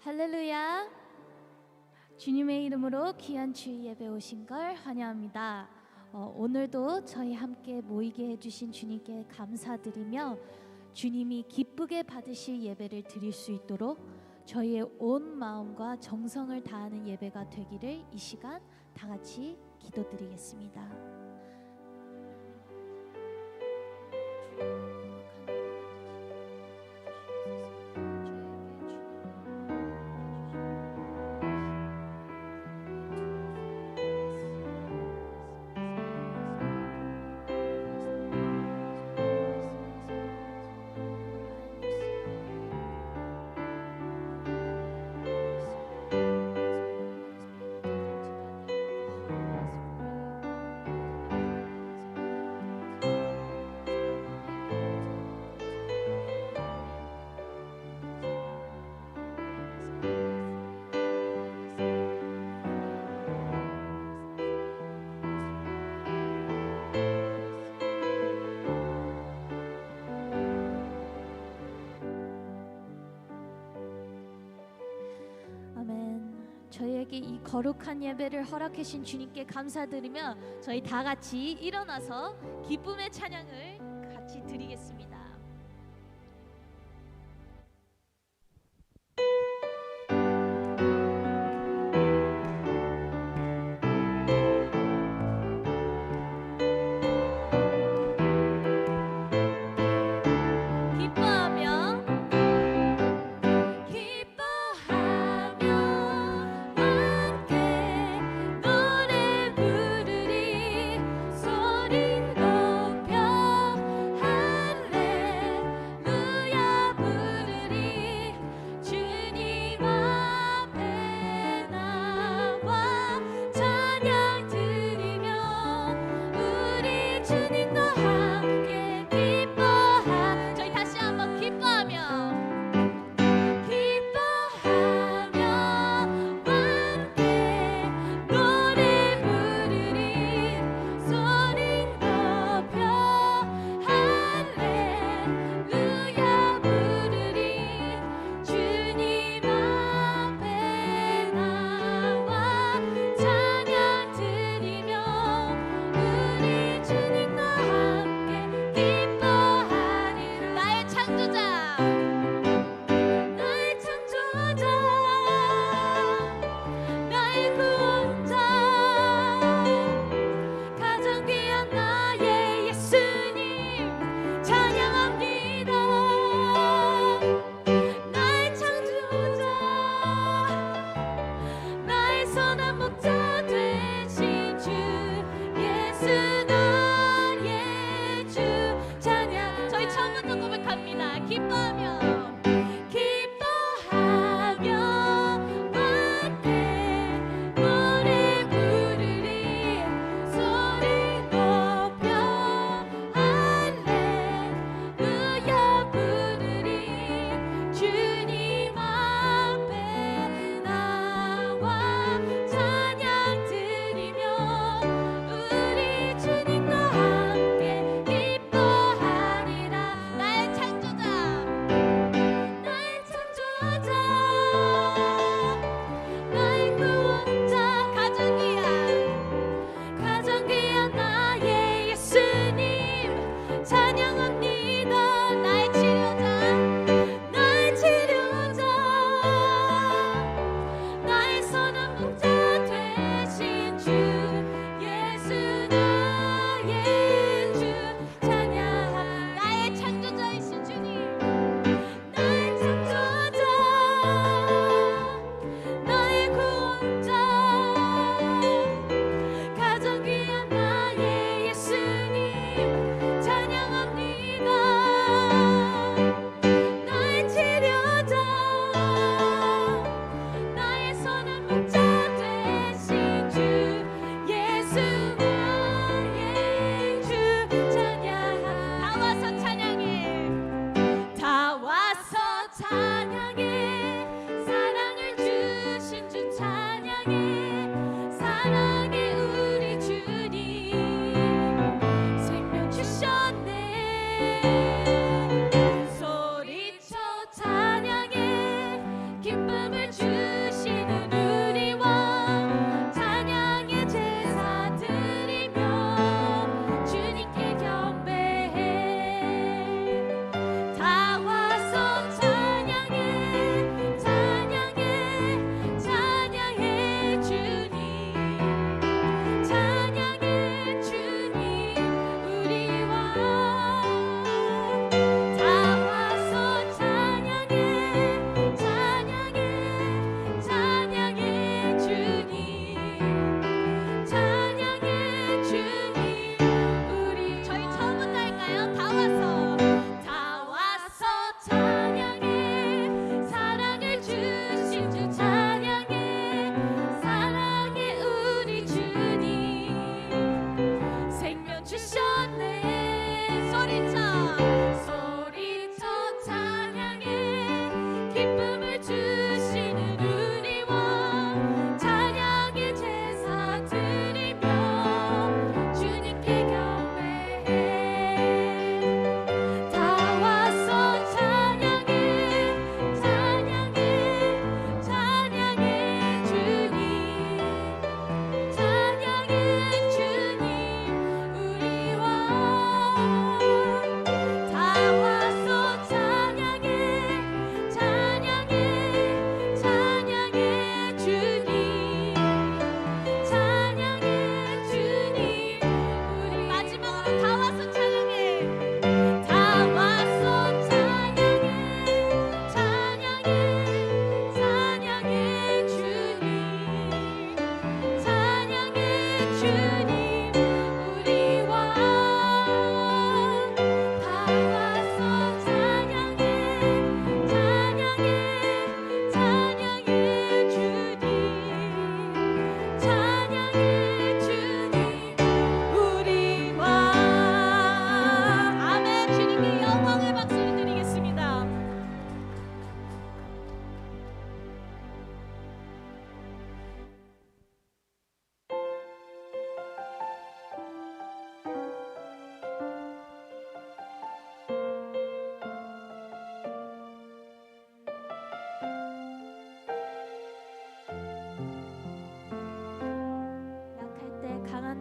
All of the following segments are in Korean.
할렐루야. 주님의 이름으로 귀한 주일 예배 오신 걸 환영합니다. 오늘도 저희 함께 모이게 해주신 주님께 감사드리며 주님이 기쁘게 받으실 예배를 드릴 수 있도록 저희의 온 마음과 정성을 다하는 예배가 되기를 이 시간 다 같이 기도드리겠습니다. 저희에게 이 거룩한 예배를 허락해 주신 주님께 감사드리며 저희 다 같이 일어나서 기쁨의 찬양을 같이 드리겠습니다. 소리 높여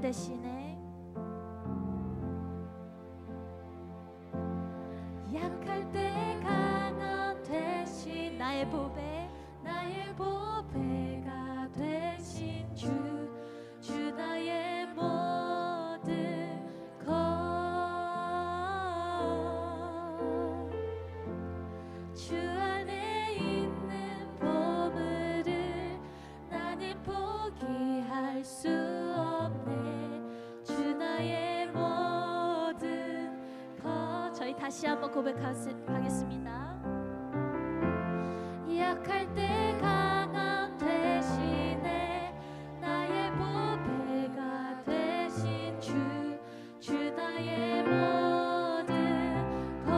강함 되시네. 약할 때 강함 되신 나의 보배가 되신 주 나의 모든 것. 주 안에 있는 보물을 나는 포기할 수 없네. 주 나의 모든 것. 저희 다시 한번 고백하겠습니다. 약할 때 강함 되시네. 나의 보배가 되신 주 나의 모든 것.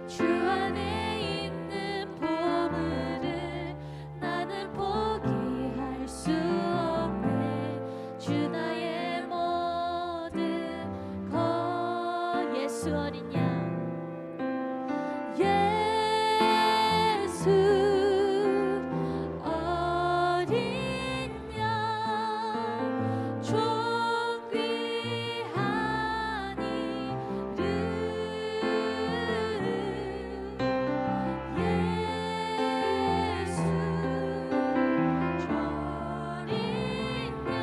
주 안에 있는 보물을 나는 포기할 수 없네. 주 나의 모든 것. 예수 어린 양, 예수 어린 양, 존귀한 이름. 예수 어린 양,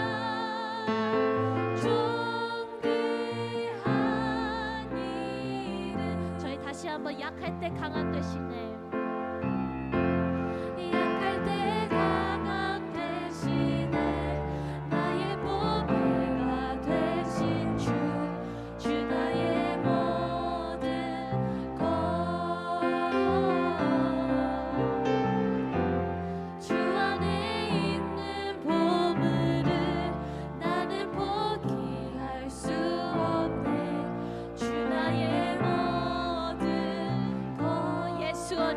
존귀한 이름. 저희 다시 한번 약할 때 강함 되시네. 약할 때 강함 되시네. 나의 보배가 되신 주 나의 모든 것. 주 안에 있는 보물을 나는 포기할 수 없네. 주 나의 모든 것. 예수 어린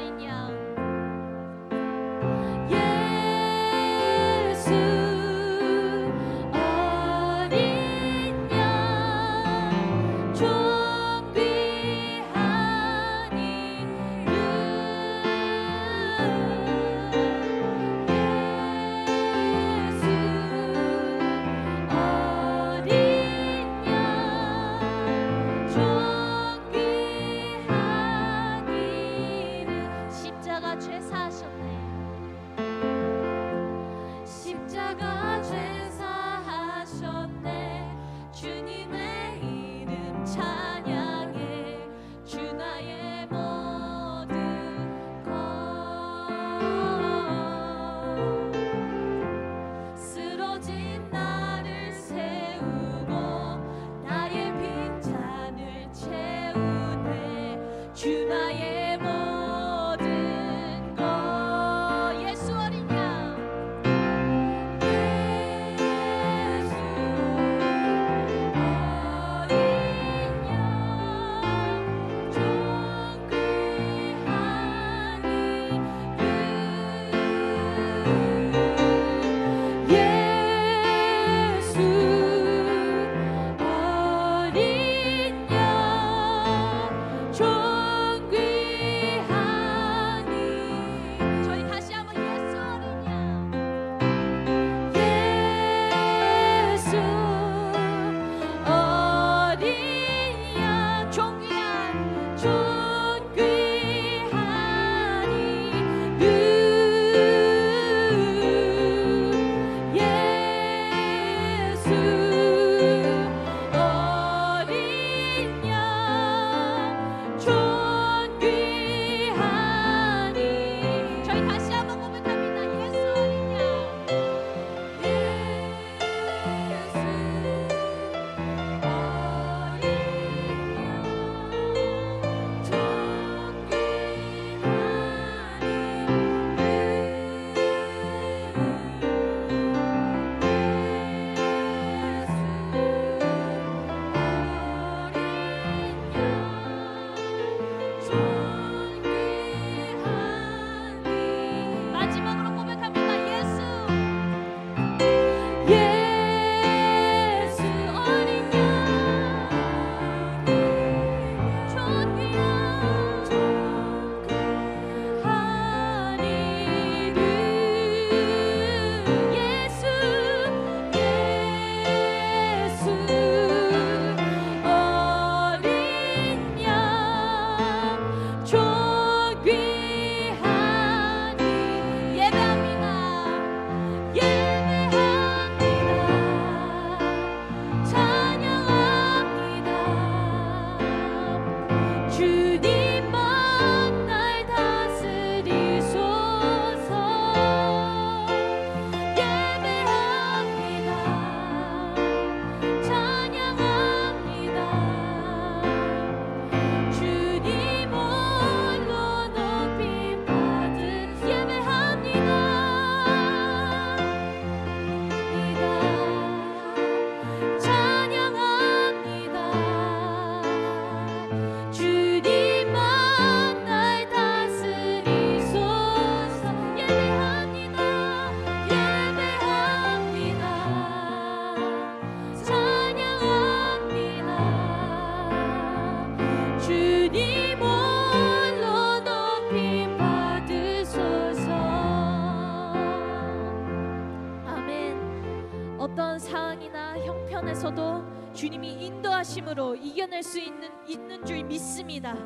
주님이 인도하심으로 이겨낼 수 있는 줄 믿습니다.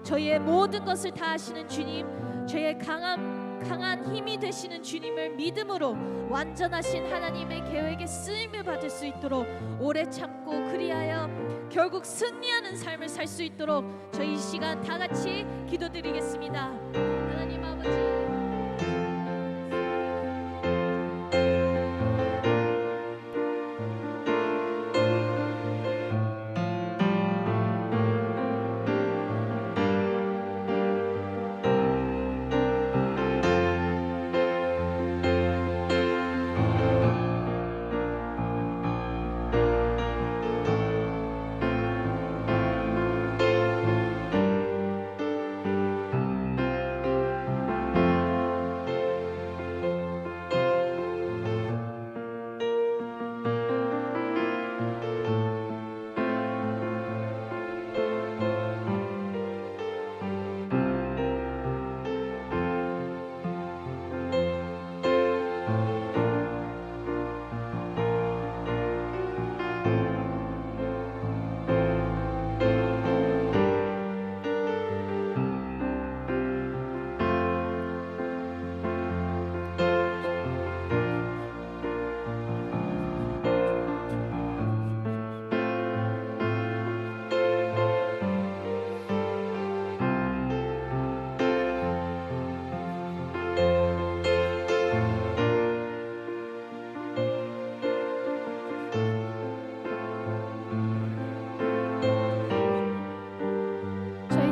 저희의 모든 것을 다 하시는 주님, 저희의 강한 힘이 되시는 주님을 믿음으로 완전하신 하나님의 계획에 쓰임을 받을 수 있도록 오래 참고 그리하여 결국 승리하는 삶을 살 수 있도록 저희 이 시간 다 같이 기도드리겠습니다. 하나님 아버지,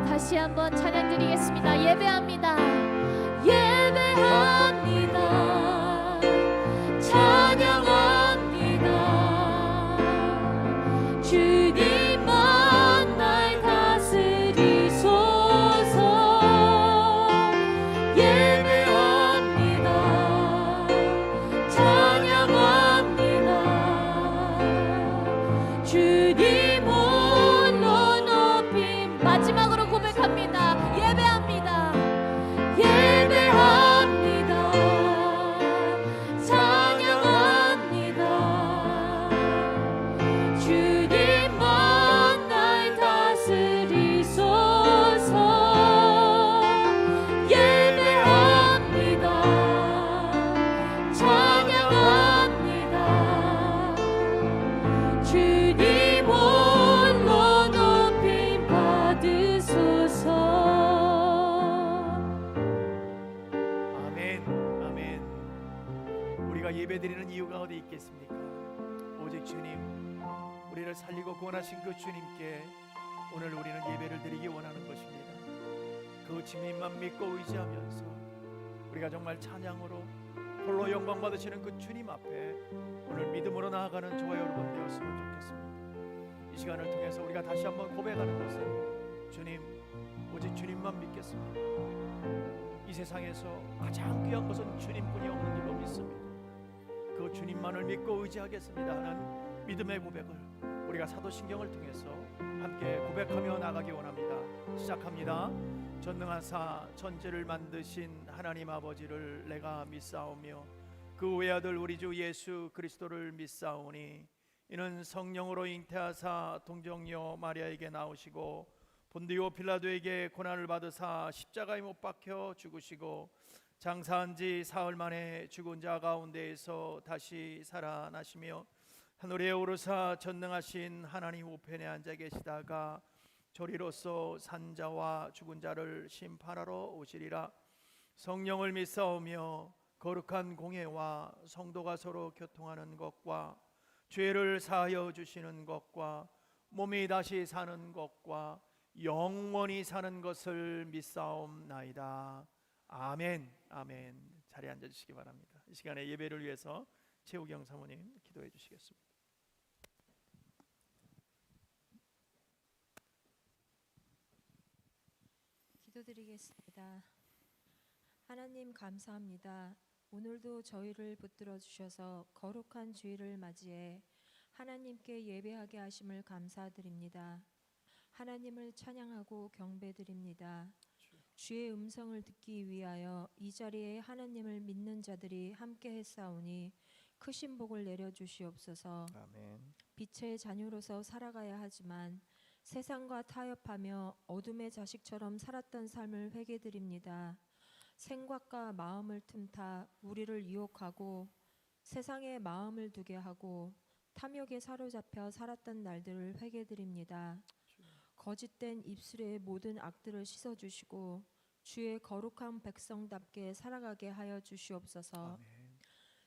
다시 한번 찬양 드리겠습니다. 예배합니다. 예배합니다. 찬양합니다. 주님만 날 다스리소서. 예배합니다. 찬양합니다. 주님 홀로 높임. 마지막으로 고백합니다. 예배합니다. 예배합니다. 찬양합니다. 주님만 날 다스리소서. 예배합니다. 찬양합니다. 주님 홀로 높임 받으소서. 우리가 예배드리는 이유가 어디 있겠습니까? 오직 주님, 우리를 살리고 구원하신 그 주님께 오늘 우리는 예배를 드리기 원하는 것입니다. 그 주님만 믿고 의지하면서 우리가 정말 찬양으로 홀로 영광 받으시는 그 주님 앞에 오늘 믿음으로 나아가는 저와 여러분 되었으면 좋겠습니다. 이 시간을 통해서 우리가 다시 한번 고백하는 것은 주님, 오직 주님만 믿겠습니다. 이 세상에서 가장 귀한 것은 주님뿐이 없는 줄로 믿습니다. 그 주님만을 믿고 의지하겠습니다 하는 믿음의 고백을 우리가 사도신경을 통해서 함께 고백하며 나가기 원합니다. 시작합니다. 전능하사 천지를 만드신 하나님 아버지를 내가 믿사오며 그 외아들 우리 주 예수 그리스도를 믿사오니 이는 성령으로 잉태하사 동정녀 마리아에게 나오시고 본디오 빌라도에게 고난을 받으사 십자가에 못 박혀 죽으시고 장사한 지 사흘 만에 죽은 자 가운데에서 다시 살아나시며 하늘에 오르사 전능하신 하나님 우편에 앉아 계시다가 저리로서 산자와 죽은 자를 심판하러 오시리라. 성령을 믿사오며 거룩한 공예와 성도가 서로 교통하는 것과 죄를 사하여 주시는 것과 몸이 다시 사는 것과 영원히 사는 것을 믿사옵나이다. 아멘. 아멘. 자리에 앉아주시기 바랍니다. 이 시간에 예배를 위해서 최우경 사모님 기도해 주시겠습니다. 기도드리겠습니다. 하나님 감사합니다. 오늘도 저희를 붙들어 주셔서 거룩한 주일을 맞이해 하나님께 예배하게 하심을 감사드립니다. 하나님을 찬양하고 경배드립니다. 주의 음성을 듣기 위하여 이 자리에 하나님을 믿는 자들이 함께 했사오니 크신 복을 내려 주시옵소서. 아멘. 빛의 자녀로서 살아가야 하지만 세상과 타협하며 어둠의 자식처럼 살았던 삶을 회개드립니다. 생각과 마음을 틈타 우리를 유혹하고 세상에 마음을 두게 하고 탐욕에 사로잡혀 살았던 날들을 회개드립니다. 거짓된 입술의 모든 악들을 씻어주시고 주의 거룩한 백성답게 살아가게 하여 주시옵소서. 아멘.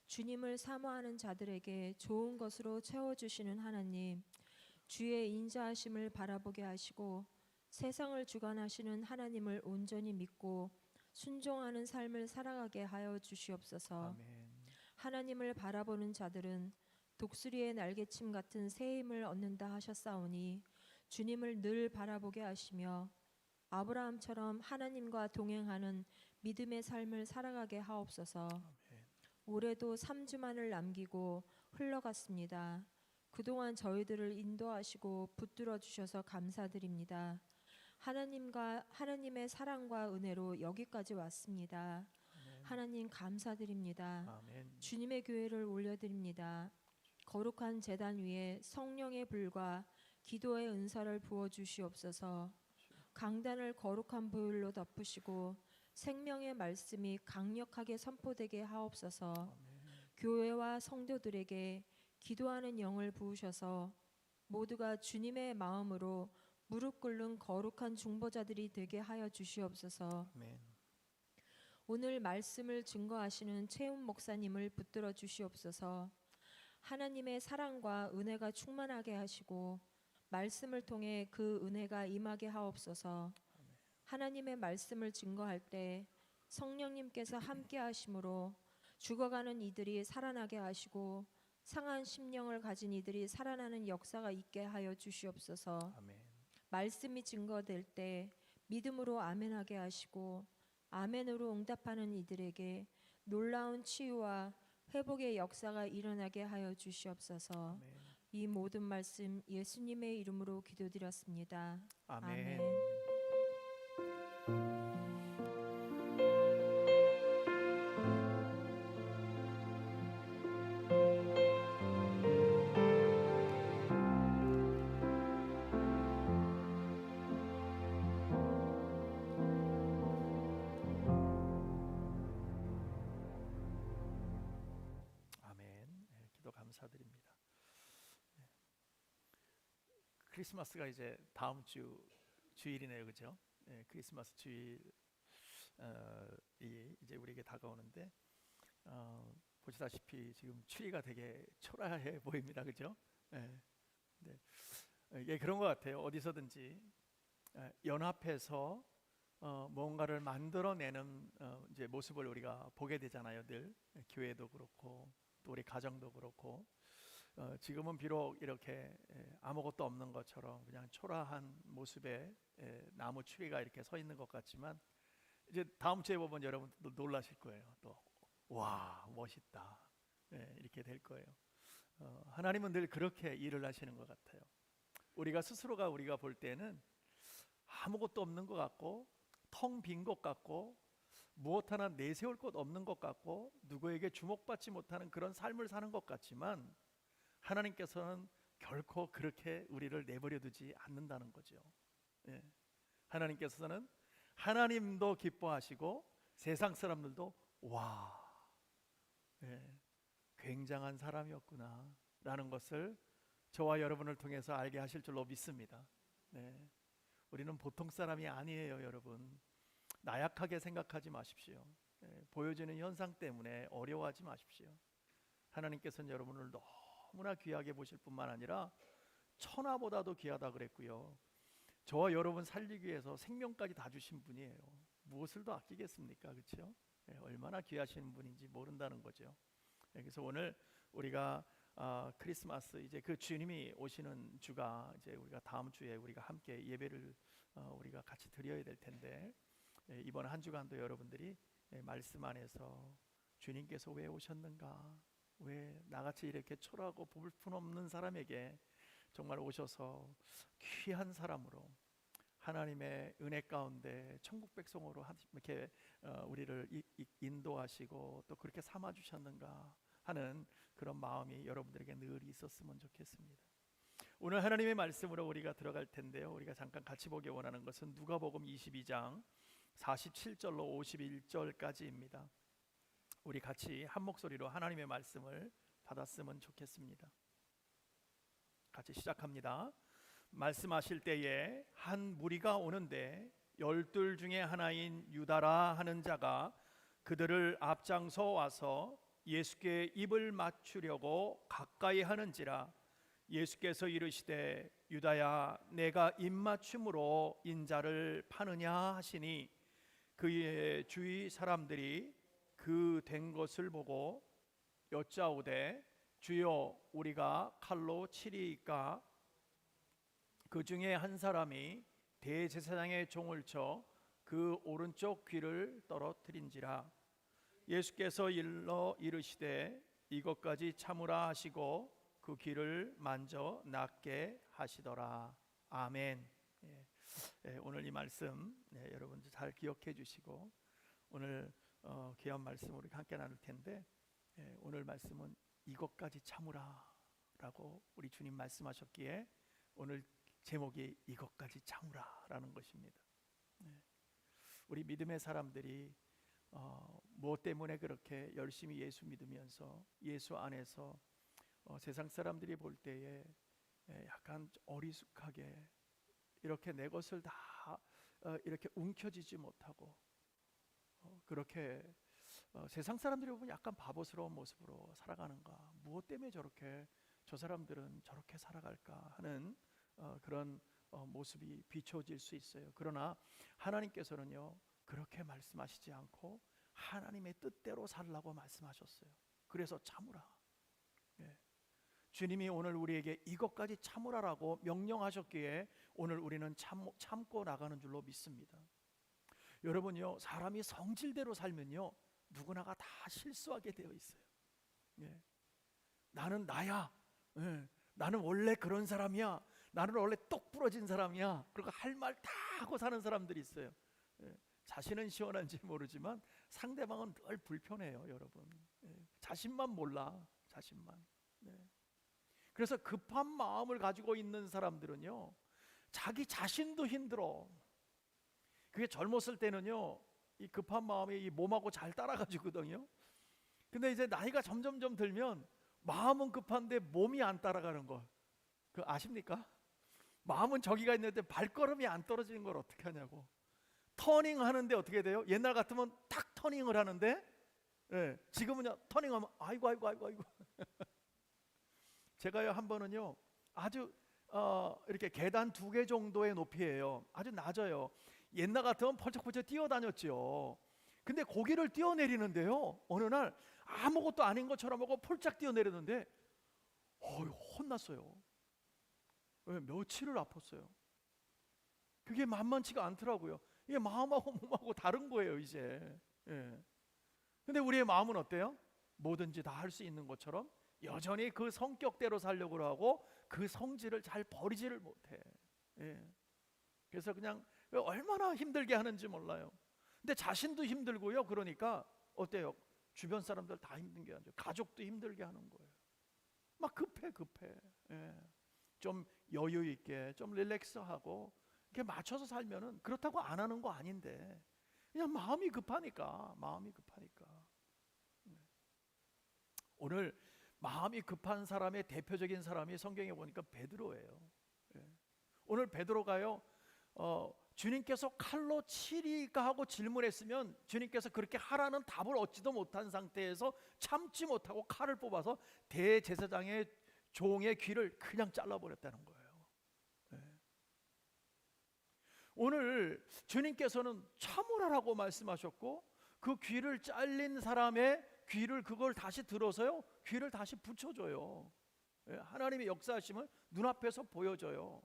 주님을 사모하는 자들에게 좋은 것으로 채워주시는 하나님, 주의 인자하심을 바라보게 하시고 세상을 주관하시는 하나님을 온전히 믿고 순종하는 삶을 살아가게 하여 주시옵소서. 아멘. 하나님을 바라보는 자들은 독수리의 날개침 같은 새 힘을 얻는다 하셨사오니 주님을 늘 바라보게 하시며 아브라함처럼 하나님과 동행하는 믿음의 삶을 살아가게 하옵소서. 아멘. 올해도 3주만을 남기고 흘러갔습니다. 그동안 저희들을 인도하시고 붙들어 주셔서 감사드립니다. 하나님의 사랑과 은혜로 여기까지 왔습니다. 아멘. 하나님 감사드립니다. 아멘. 주님의 교회를 올려드립니다. 거룩한 제단 위에 성령의 불과 기도의 은사를 부어 주시옵소서. 강단을 거룩한 보혈로 덮으시고 생명의 말씀이 강력하게 선포되게 하옵소서. 아멘. 교회와 성도들에게 기도하는 영을 부으셔서 모두가 주님의 마음으로 무릎 꿇는 거룩한 중보자들이 되게 하여 주시옵소서. 아멘. 오늘 말씀을 증거하시는 최훈 목사님을 붙들어 주시옵소서. 하나님의 사랑과 은혜가 충만하게 하시고 말씀을 통해 그 은혜가 임하게 하옵소서. 하나님의 말씀을 증거할 때 성령님께서 함께 하심으로 죽어가는 이들이 살아나게 하시고 상한 심령을 가진 이들이 살아나는 역사가 있게 하여 주시옵소서. 아멘. 말씀이 증거될 때 믿음으로 아멘하게 하시고 아멘으로 응답하는 이들에게 놀라운 치유와 회복의 역사가 일어나게 하여 주시옵소서. 아멘. 이 모든 말씀 예수님의 이름으로 기도드렸습니다. 아멘. 아멘. 네, 기도 감사드립니다. 네. 크리스마스가 이제 다음 주 주일이네요, 그렇죠? 네, 크리스마스 주일 이 이제 우리에게 다가오는데 보시다시피 지금 추위가 되게 초라해 보입니다, 그렇죠? 네. 네. 예, 그런 것 같아요. 어디서든지 연합해서 뭔가를 만들어내는 이제 모습을 우리가 보게 되잖아요. 늘 교회도 그렇고 또 우리 가정도 그렇고 지금은 비록 이렇게 아무것도 없는 것처럼 그냥 초라한 모습에 나무 추리가 이렇게 서 있는 것 같지만 이제 다음 주에 보면 여러분도 놀라실 거예요. 또 와 멋있다 이렇게 될 거예요. 하나님은 늘 그렇게 일을 하시는 것 같아요. 우리가 스스로가 우리가 볼 때는 아무것도 없는 것 같고 텅 빈 것 같고 무엇 하나 내세울 것 없는 것 같고 누구에게 주목받지 못하는 그런 삶을 사는 것 같지만 하나님께서는 결코 그렇게 우리를 내버려 두지 않는다는 거죠. 예. 하나님께서는 하나님도 기뻐하시고 세상 사람들도 와 굉장한 사람이었구나 라는 것을 저와 여러분을 통해서 알게 하실 줄로 믿습니다. 네. 우리는 보통 사람이 아니에요, 여러분. 나약하게 생각하지 마십시오. 보여지는 현상 때문에 어려워하지 마십시오. 하나님께서는 여러분을 너무나 귀하게 보실 뿐만 아니라 천하보다도 귀하다 그랬고요. 저와 여러분 살리기 위해서 생명까지 다 주신 분이에요. 무엇을 더 아끼겠습니까? 그렇죠? 얼마나 귀하신 분인지 모른다는 거죠. 그래서 오늘 우리가 크리스마스 이제 그 주님이 오시는 주가 이제 우리가 다음 주에 우리가 함께 예배를 우리가 같이 드려야 될 텐데 이번 한 주간도 여러분들이 말씀 안에서 주님께서 왜 오셨는가, 왜 나같이 이렇게 초라하고 볼품없는 사람에게 정말 오셔서 귀한 사람으로 하나님의 은혜 가운데 천국 백성으로 이렇게 우리를 인도하시고 또 그렇게 삼아 주셨는가 하는 그런 마음이 여러분들에게 늘 있었으면 좋겠습니다. 오늘 하나님의 말씀으로 우리가 들어갈 텐데요. 우리가 잠깐 같이 보기 원하는 것은 누가복음 22장 47절로 51절까지입니다. 우리 같이 한 목소리로 하나님의 말씀을 받았으면 좋겠습니다. 같이 시작합니다. 말씀하실 때에 한 무리가 오는데 12 중에 하나인 유다라 하는 자가 그들을 앞장서 와서 예수께 입을 맞추려고 가까이 하는지라 예수께서 이르시되 유다야 내가 입맞춤으로 인자를 파느냐 하시니 그의 주위 사람들이 그 된 것을 보고 여짜오되 주여 우리가 칼로 치리이까 그 중에 한 사람이 대제사장의 종을 쳐 그 오른쪽 귀를 떨어뜨린지라 예수께서 일러 이르시되 이것까지 참으라 하시고 그 귀를 만져 낫게 하시더라. 아멘. 오늘 이 말씀 여러분 잘 기억해 주시고 오늘 귀한 말씀 우리 함께 나눌 텐데 오늘 말씀은 이것까지 참으라라고 우리 주님 말씀하셨기에 오늘 제목이 이것까지 참으라라는 것입니다. 우리 믿음의 사람들이 무엇 때문에 그렇게 열심히 예수 믿으면서 예수 안에서 세상 사람들이 볼 때에 약간 어리숙하게 이렇게 내 것을 다 이렇게 움켜쥐지 못하고 그렇게 세상 사람들이 보면 약간 바보스러운 모습으로 살아가는가, 무엇 때문에 저렇게 저 사람들은 저렇게 살아갈까 하는 그런 모습이 비춰질 수 있어요. 그러나 하나님께서는요 그렇게 말씀하시지 않고 하나님의 뜻대로 살라고 말씀하셨어요. 그래서 참으라. 주님이 오늘 우리에게 이것까지 참으라라고 명령하셨기에 오늘 우리는 참고 나가는 줄로 믿습니다. 여러분요 사람이 성질대로 살면요 누구나가 다 실수하게 되어 있어요. 나는 나야. 나는 원래 그런 사람이야. 나는 원래 똑 부러진 사람이야. 그리고 할 말 다 하고 사는 사람들이 있어요. 자신은 시원한지 모르지만 상대방은 늘 불편해요, 여러분. 자신만 몰라, 자신만. 그래서 급한 마음을 가지고 있는 사람들은요, 자기 자신도 힘들어. 그게 젊었을 때는요, 이 급한 마음이 이 몸하고 잘 따라가지거든요. 근데 이제 나이가 점점점 들면 마음은 급한데 몸이 안 따라가는 거, 그 아십니까? 마음은 저기가 있는데 발걸음이 안 떨어지는 걸 어떻게 하냐고. 터닝 하는데 어떻게 돼요? 옛날 같으면 탁 터닝을 하는데 지금은요 터닝하면 아이고 제가요 한 번은요 아주 이렇게 계단 2개 정도의 높이에요. 아주 낮아요. 옛날 같으면 펄쩍펄쩍 뛰어다녔죠. 근데 고기를 뛰어내리는데요 어느 날 아무것도 아닌 것처럼 하고 폴짝 뛰어내렸는데 혼났어요. 며칠을 아팠어요. 그게 만만치가 않더라고요. 이게 마음하고 몸하고 다른 거예요 이제. 근데 우리의 마음은 어때요? 뭐든지 다 할 수 있는 것처럼 여전히 그 성격대로 살려고 하고 그 성질을 잘 버리지를 못해. 그래서 그냥 얼마나 힘들게 하는지 몰라요. 근데 자신도 힘들고요. 그러니까 어때요? 주변 사람들 다 힘들게 하죠. 가족도 힘들게 하는 거예요. 막 급해. 좀 여유 있게 좀 릴렉스하고 이렇게 맞춰서 살면은 그렇다고 안 하는 거 아닌데 그냥 마음이 급하니까. 오늘 마음이 급한 사람의 대표적인 사람이 성경에 보니까 베드로예요. 오늘 베드로가요 주님께서 칼로 치리까 하고 질문했으면 주님께서 그렇게 하라는 답을 얻지도 못한 상태에서 참지 못하고 칼을 뽑아서 대제사장의 종의 귀를 그냥 잘라버렸다는 거예요. 오늘 주님께서는 참으라라고 말씀하셨고 그 귀를 잘린 사람의 귀를 그걸 다시 들어서요 귀를 다시 붙여줘요. 하나님의 역사하심을 눈앞에서 보여줘요.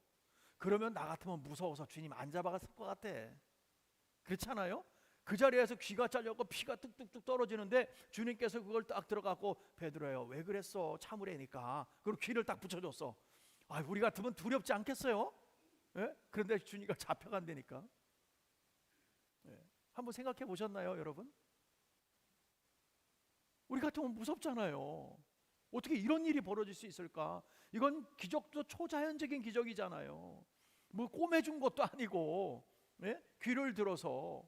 그러면 나 같으면 무서워서 주님 안 잡아갔을 것 같아. 그렇잖아요? 그 자리에서 귀가 잘렸고 피가 뚝뚝뚝 떨어지는데 주님께서 그걸 딱 들어가고 베드로요 왜 그랬어? 참으라니까. 그리고 귀를 딱 붙여줬어. 우리 같으면 두렵지 않겠어요? 그런데 주님이 잡혀간다니까. 한번 생각해 보셨나요 여러분? 우리 같으면 무섭잖아요. 어떻게 이런 일이 벌어질 수 있을까? 이건 기적도 초자연적인 기적이잖아요. 뭐 꼬매준 것도 아니고, 예? 귀를 들어서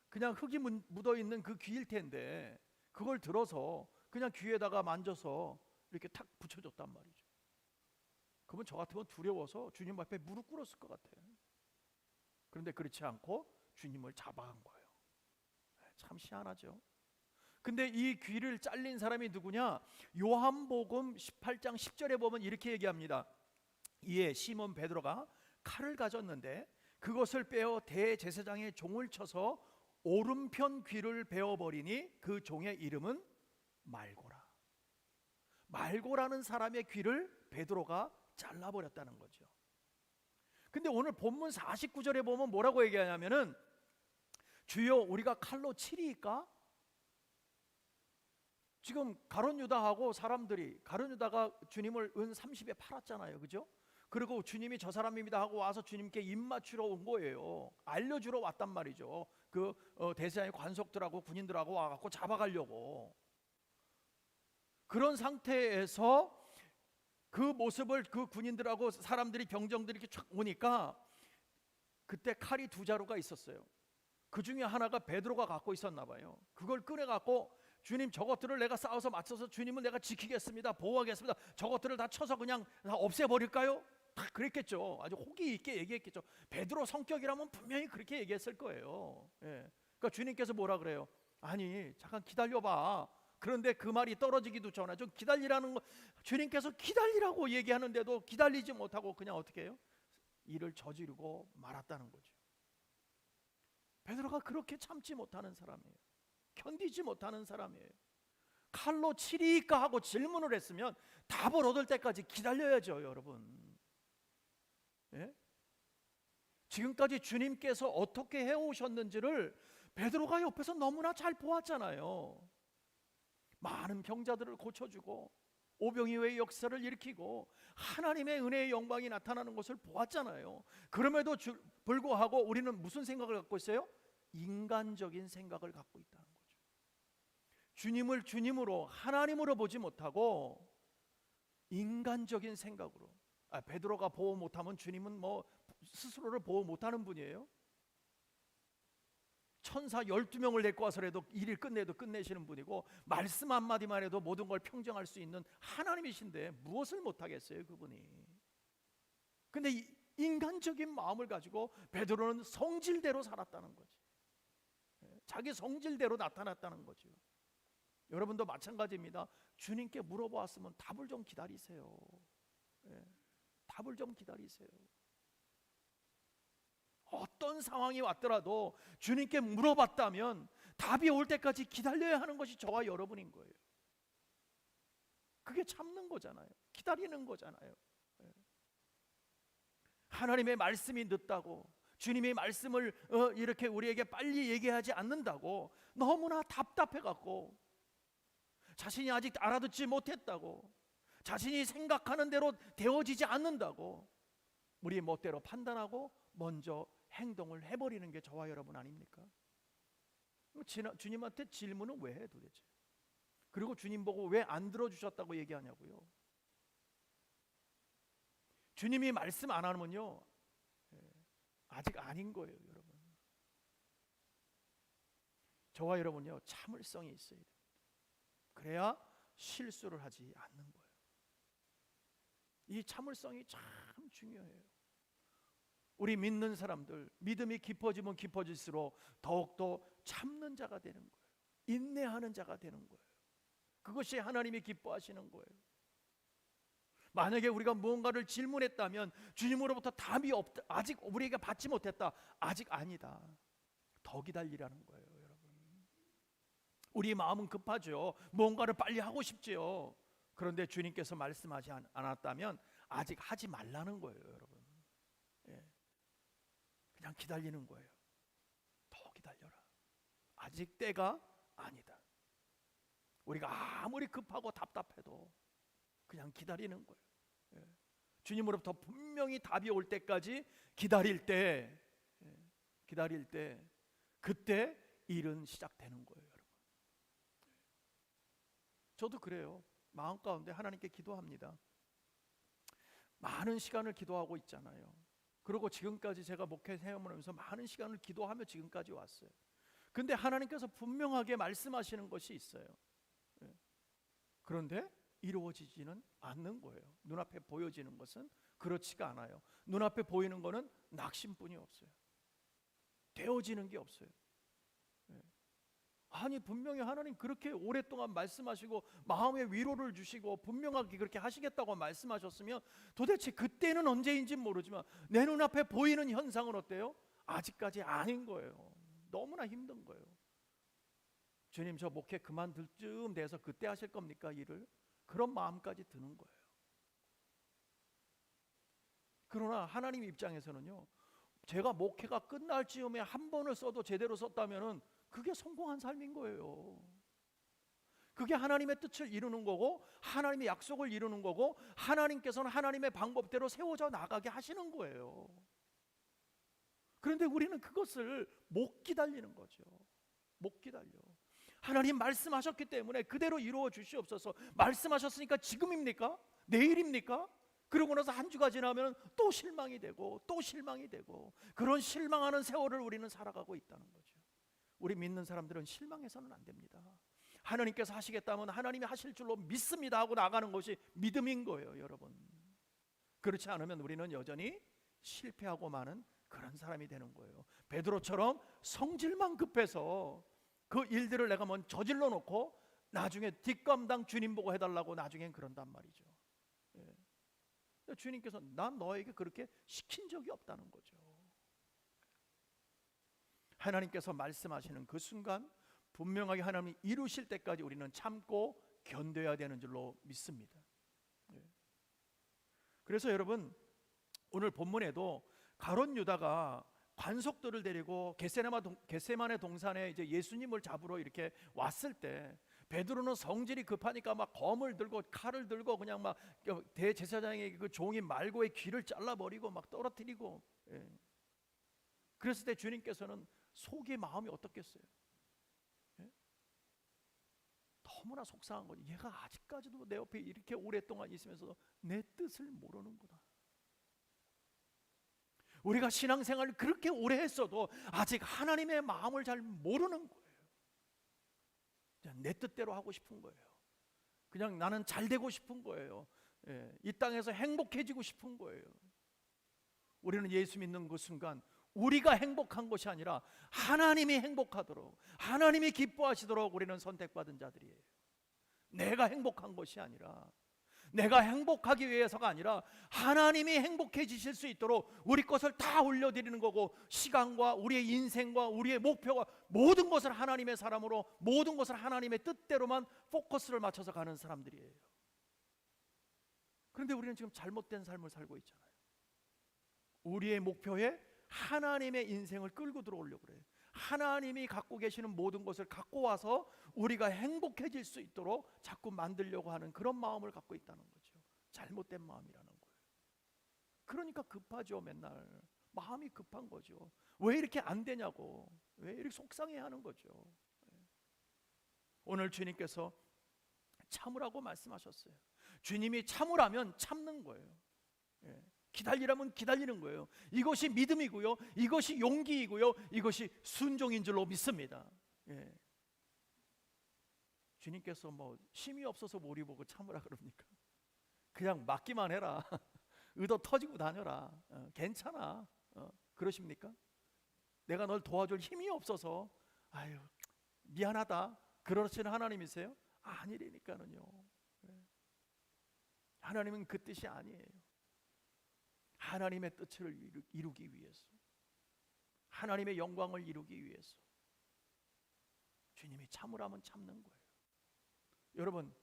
그냥 흙이 묻어 있는 그 귀일 텐데 그걸 들어서 그냥 귀에다가 만져서 이렇게 탁 붙여줬단 말이죠. 그러면 저 같으면 두려워서 주님 앞에 무릎 꿇었을 것 같아요. 그런데 그렇지 않고 주님을 잡아간 거예요. 참 희한하죠. 근데 이 귀를 잘린 사람이 누구냐? 요한복음 18장 10절에 보면 이렇게 얘기합니다. 이에 시몬 베드로가 칼을 가졌는데 그것을 빼어 대제사장의 종을 쳐서 오른편 귀를 베어버리니 그 종의 이름은 말고라. 말고라는 사람의 귀를 베드로가 잘라버렸다는 거죠. 근데 오늘 본문 49절에 보면 뭐라고 얘기하냐면은 주여 우리가 칼로 치리이까? 지금 가룟 유다하고 사람들이, 가룟 유다가 주님을 은 30에 팔았잖아요, 그죠? 그리고 주님이 저 사람입니다 하고 와서 주님께 입 맞추러 온 거예요. 알려주러 왔단 말이죠. 그 대제사장의 관속들하고 군인들하고 와갖고 잡아가려고. 그런 상태에서 그 모습을 그 군인들하고 사람들이, 병정들이 이렇게 촥 오니까 그때 칼이 두 자루가 있었어요. 그 중에 하나가 베드로가 갖고 있었나 봐요. 그걸 꺼내갖고 주님, 저것들을 내가 싸워서 맞춰서 주님은 내가 지키겠습니다, 보호하겠습니다, 저것들을 다 쳐서 그냥 다 없애버릴까요? 다 그랬겠죠. 아주 호기 있게 얘기했겠죠. 베드로 성격이라면 분명히 그렇게 얘기했을 거예요. 예. 그러니까 주님께서 뭐라 그래요? 아니 잠깐 기다려봐. 그런데 그 말이 떨어지기도 전에 좀 기다리라는 거, 주님께서 기다리라고 얘기하는데도 기다리지 못하고 그냥 어떻게 해요? 일을 저지르고 말았다는 거죠. 베드로가 그렇게 참지 못하는 사람이에요. 견디지 못하는 사람이에요. 칼로 치리까 하고 질문을 했으면 답을 얻을 때까지 기다려야죠, 여러분. 예? 지금까지 주님께서 어떻게 해오셨는지를 베드로가 옆에서 너무나 잘 보았잖아요. 많은 병자들을 고쳐주고 오병이어의 역사를 일으키고 하나님의 은혜의 영광이 나타나는 것을 보았잖아요. 그럼에도 불구하고 우리는 무슨 생각을 갖고 있어요? 인간적인 생각을 갖고 있다는 거죠. 주님을 주님으로, 하나님으로 보지 못하고 인간적인 생각으로. 베드로가 보호 못하면 주님은 뭐 스스로를 보호 못하는 분이에요? 천사 12명을 데리고 와서라도 일을 끝내도 끝내시는 분이고 말씀 한마디만 해도 모든 걸 평정할 수 있는 하나님이신데 무엇을 못하겠어요, 그분이. 근데 인간적인 마음을 가지고 베드로는 성질대로 살았다는 거지. 자기 성질대로 나타났다는 거죠. 여러분도 마찬가지입니다. 주님께 물어보았으면 답을 좀 기다리세요. 답을 좀 기다리세요. 어떤 상황이 왔더라도 주님께 물어봤다면 답이 올 때까지 기다려야 하는 것이 저와 여러분인 거예요. 그게 참는 거잖아요. 기다리는 거잖아요. 하나님의 말씀이 늦다고, 주님의 말씀을 이렇게 우리에게 빨리 얘기하지 않는다고 너무나 답답해갖고, 자신이 아직 알아듣지 못했다고, 자신이 생각하는 대로 되어지지 않는다고 우리 멋대로 판단하고 먼저 행동을 해버리는 게 저와 여러분 아닙니까? 주님한테 질문은 왜 해 도대체? 그리고 주님 보고 왜 안 들어주셨다고 얘기하냐고요. 주님이 말씀 안 하면요 아직 아닌 거예요, 여러분. 저와 여러분요 참을성이 있어야 돼요. 그래야 실수를 하지 않는 거예요. 이 참을성이 참 중요해요. 우리 믿는 사람들, 믿음이 깊어지면 깊어질수록 더욱더 참는 자가 되는 거예요. 인내하는 자가 되는 거예요. 그것이 하나님이 기뻐하시는 거예요. 만약에 우리가 무언가를 질문했다면 주님으로부터 답이 없다, 아직 우리에게 받지 못했다, 아직 아니다, 더 기다리라는 거예요, 여러분. 우리 마음은 급하죠. 무언가를 빨리 하고 싶지요. 그런데 주님께서 말씀하지 않았다면 아직 하지 말라는 거예요, 여러분. 그냥 기다리는 거예요. 더 기다려라. 아직 때가 아니다. 우리가 아무리 급하고 답답해도 그냥 기다리는 거예요. 주님으로부터 분명히 답이 올 때까지 기다릴 때 그때 일은 시작되는 거예요, 여러분. 저도 그래요. 마음 가운데 하나님께 기도합니다. 많은 시간을 기도하고 있잖아요. 그리고 지금까지 제가 목회 생활하면서 많은 시간을 기도하며 지금까지 왔어요. 근데 하나님께서 분명하게 말씀하시는 것이 있어요. 그런데 이루어지지는 않는 거예요. 눈앞에 보여지는 것은 그렇지가 않아요. 눈앞에 보이는 거는 낙심뿐이 없어요. 되어지는 게 없어요. 아니 분명히 하나님 그렇게 오랫동안 말씀하시고 마음의 위로를 주시고 분명하게 그렇게 하시겠다고 말씀하셨으면 도대체 그때는 언제인지 모르지만 내 눈앞에 보이는 현상은 어때요? 아직까지 아닌 거예요. 너무나 힘든 거예요. 주님 저 목회 그만둘 쯤 돼서 그때 하실 겁니까 일을? 그런 마음까지 드는 거예요. 그러나 하나님 입장에서는요, 제가 목회가 끝날 즈음에 한 번을 써도 제대로 썼다면은 그게 성공한 삶인 거예요. 그게 하나님의 뜻을 이루는 거고 하나님의 약속을 이루는 거고 하나님께서는 하나님의 방법대로 세워져 나가게 하시는 거예요. 그런데 우리는 그것을 못 기다리는 거죠. 못 기다려. 하나님 말씀하셨기 때문에 그대로 이루어 주시옵소서. 말씀하셨으니까 지금입니까? 내일입니까? 그러고 나서 한 주가 지나면 또 실망이 되고 또 실망이 되고 그런 실망하는 세월을 우리는 살아가고 있다는 거죠. 우리 믿는 사람들은 실망해서는 안 됩니다. 하나님께서 하시겠다면 하나님이 하실 줄로 믿습니다 하고 나가는 것이 믿음인 거예요, 여러분. 그렇지 않으면 우리는 여전히 실패하고 마는 그런 사람이 되는 거예요. 베드로처럼 성질만 급해서 그 일들을 내가 먼저 저질러 놓고 나중에 뒷감당 주님 보고 해달라고 나중엔 그런단 말이죠. 주님께서 난 너에게 그렇게 시킨 적이 없다는 거죠. 하나님께서 말씀하시는 그 순간 분명하게 하나님이 이루실 때까지 우리는 참고 견뎌야 되는 줄로 믿습니다. 그래서 여러분 오늘 본문에도 가룟 유다가 관속들을 데리고 겟세마네 동산에 이제 예수님을 잡으러 이렇게 왔을 때 베드로는 성질이 급하니까 막 검을 들고 칼을 들고 그냥 막 대제사장의 그 종이 말고의 귀를 잘라버리고 막 떨어뜨리고 그랬을 때 주님께서는 속의 마음이 어떻겠어요? 너무나 속상한 거지. 얘가 아직까지도 내 옆에 이렇게 오랫동안 있으면서 내 뜻을 모르는구나. 우리가 신앙생활을 그렇게 오래 했어도 아직 하나님의 마음을 잘 모르는 거예요. 그냥 내 뜻대로 하고 싶은 거예요. 그냥 나는 잘 되고 싶은 거예요. 이 땅에서 행복해지고 싶은 거예요. 우리는 예수 믿는 그 순간 우리가 행복한 것이 아니라 하나님이 행복하도록 하나님이 기뻐하시도록 우리는 선택받은 자들이에요. 내가 행복한 것이 아니라 내가 행복하기 위해서가 아니라 하나님이 행복해지실 수 있도록 우리 것을 다 올려드리는 거고 시간과 우리의 인생과 우리의 목표가 모든 것을 하나님의 사람으로 모든 것을 하나님의 뜻대로만 포커스를 맞춰서 가는 사람들이에요. 그런데 우리는 지금 잘못된 삶을 살고 있잖아요. 우리의 목표에 하나님의 인생을 끌고 들어오려고 그래요. 하나님이 갖고 계시는 모든 것을 갖고 와서 우리가 행복해질 수 있도록 자꾸 만들려고 하는 그런 마음을 갖고 있다는 거죠. 잘못된 마음이라는 거예요. 그러니까 급하죠. 맨날 마음이 급한 거죠. 왜 이렇게 안 되냐고, 왜 이렇게 속상해하는 거죠. 오늘 주님께서 참으라고 말씀하셨어요. 주님이 참으라면 참는 거예요. 기다리라면 기다리는 거예요. 이것이 믿음이고요, 이것이 용기이고요, 이것이 순종인 줄로 믿습니다. 주님께서 뭐 힘이 없어서 머리 보고 참으라 그럽니까? 그냥 맡기만 해라. 의도 터지고 다녀라. 괜찮아. 그러십니까? 내가 널 도와줄 힘이 없어서 아유 미안하다 그러시는 하나님이세요? 아니라니까는요. 하나님은 그 뜻이 아니에요. 하나님의 뜻을 이루기 위해서, 하나님의 영광을 이루기 위해서 주님이 참으라면 참는 거예요. 여러분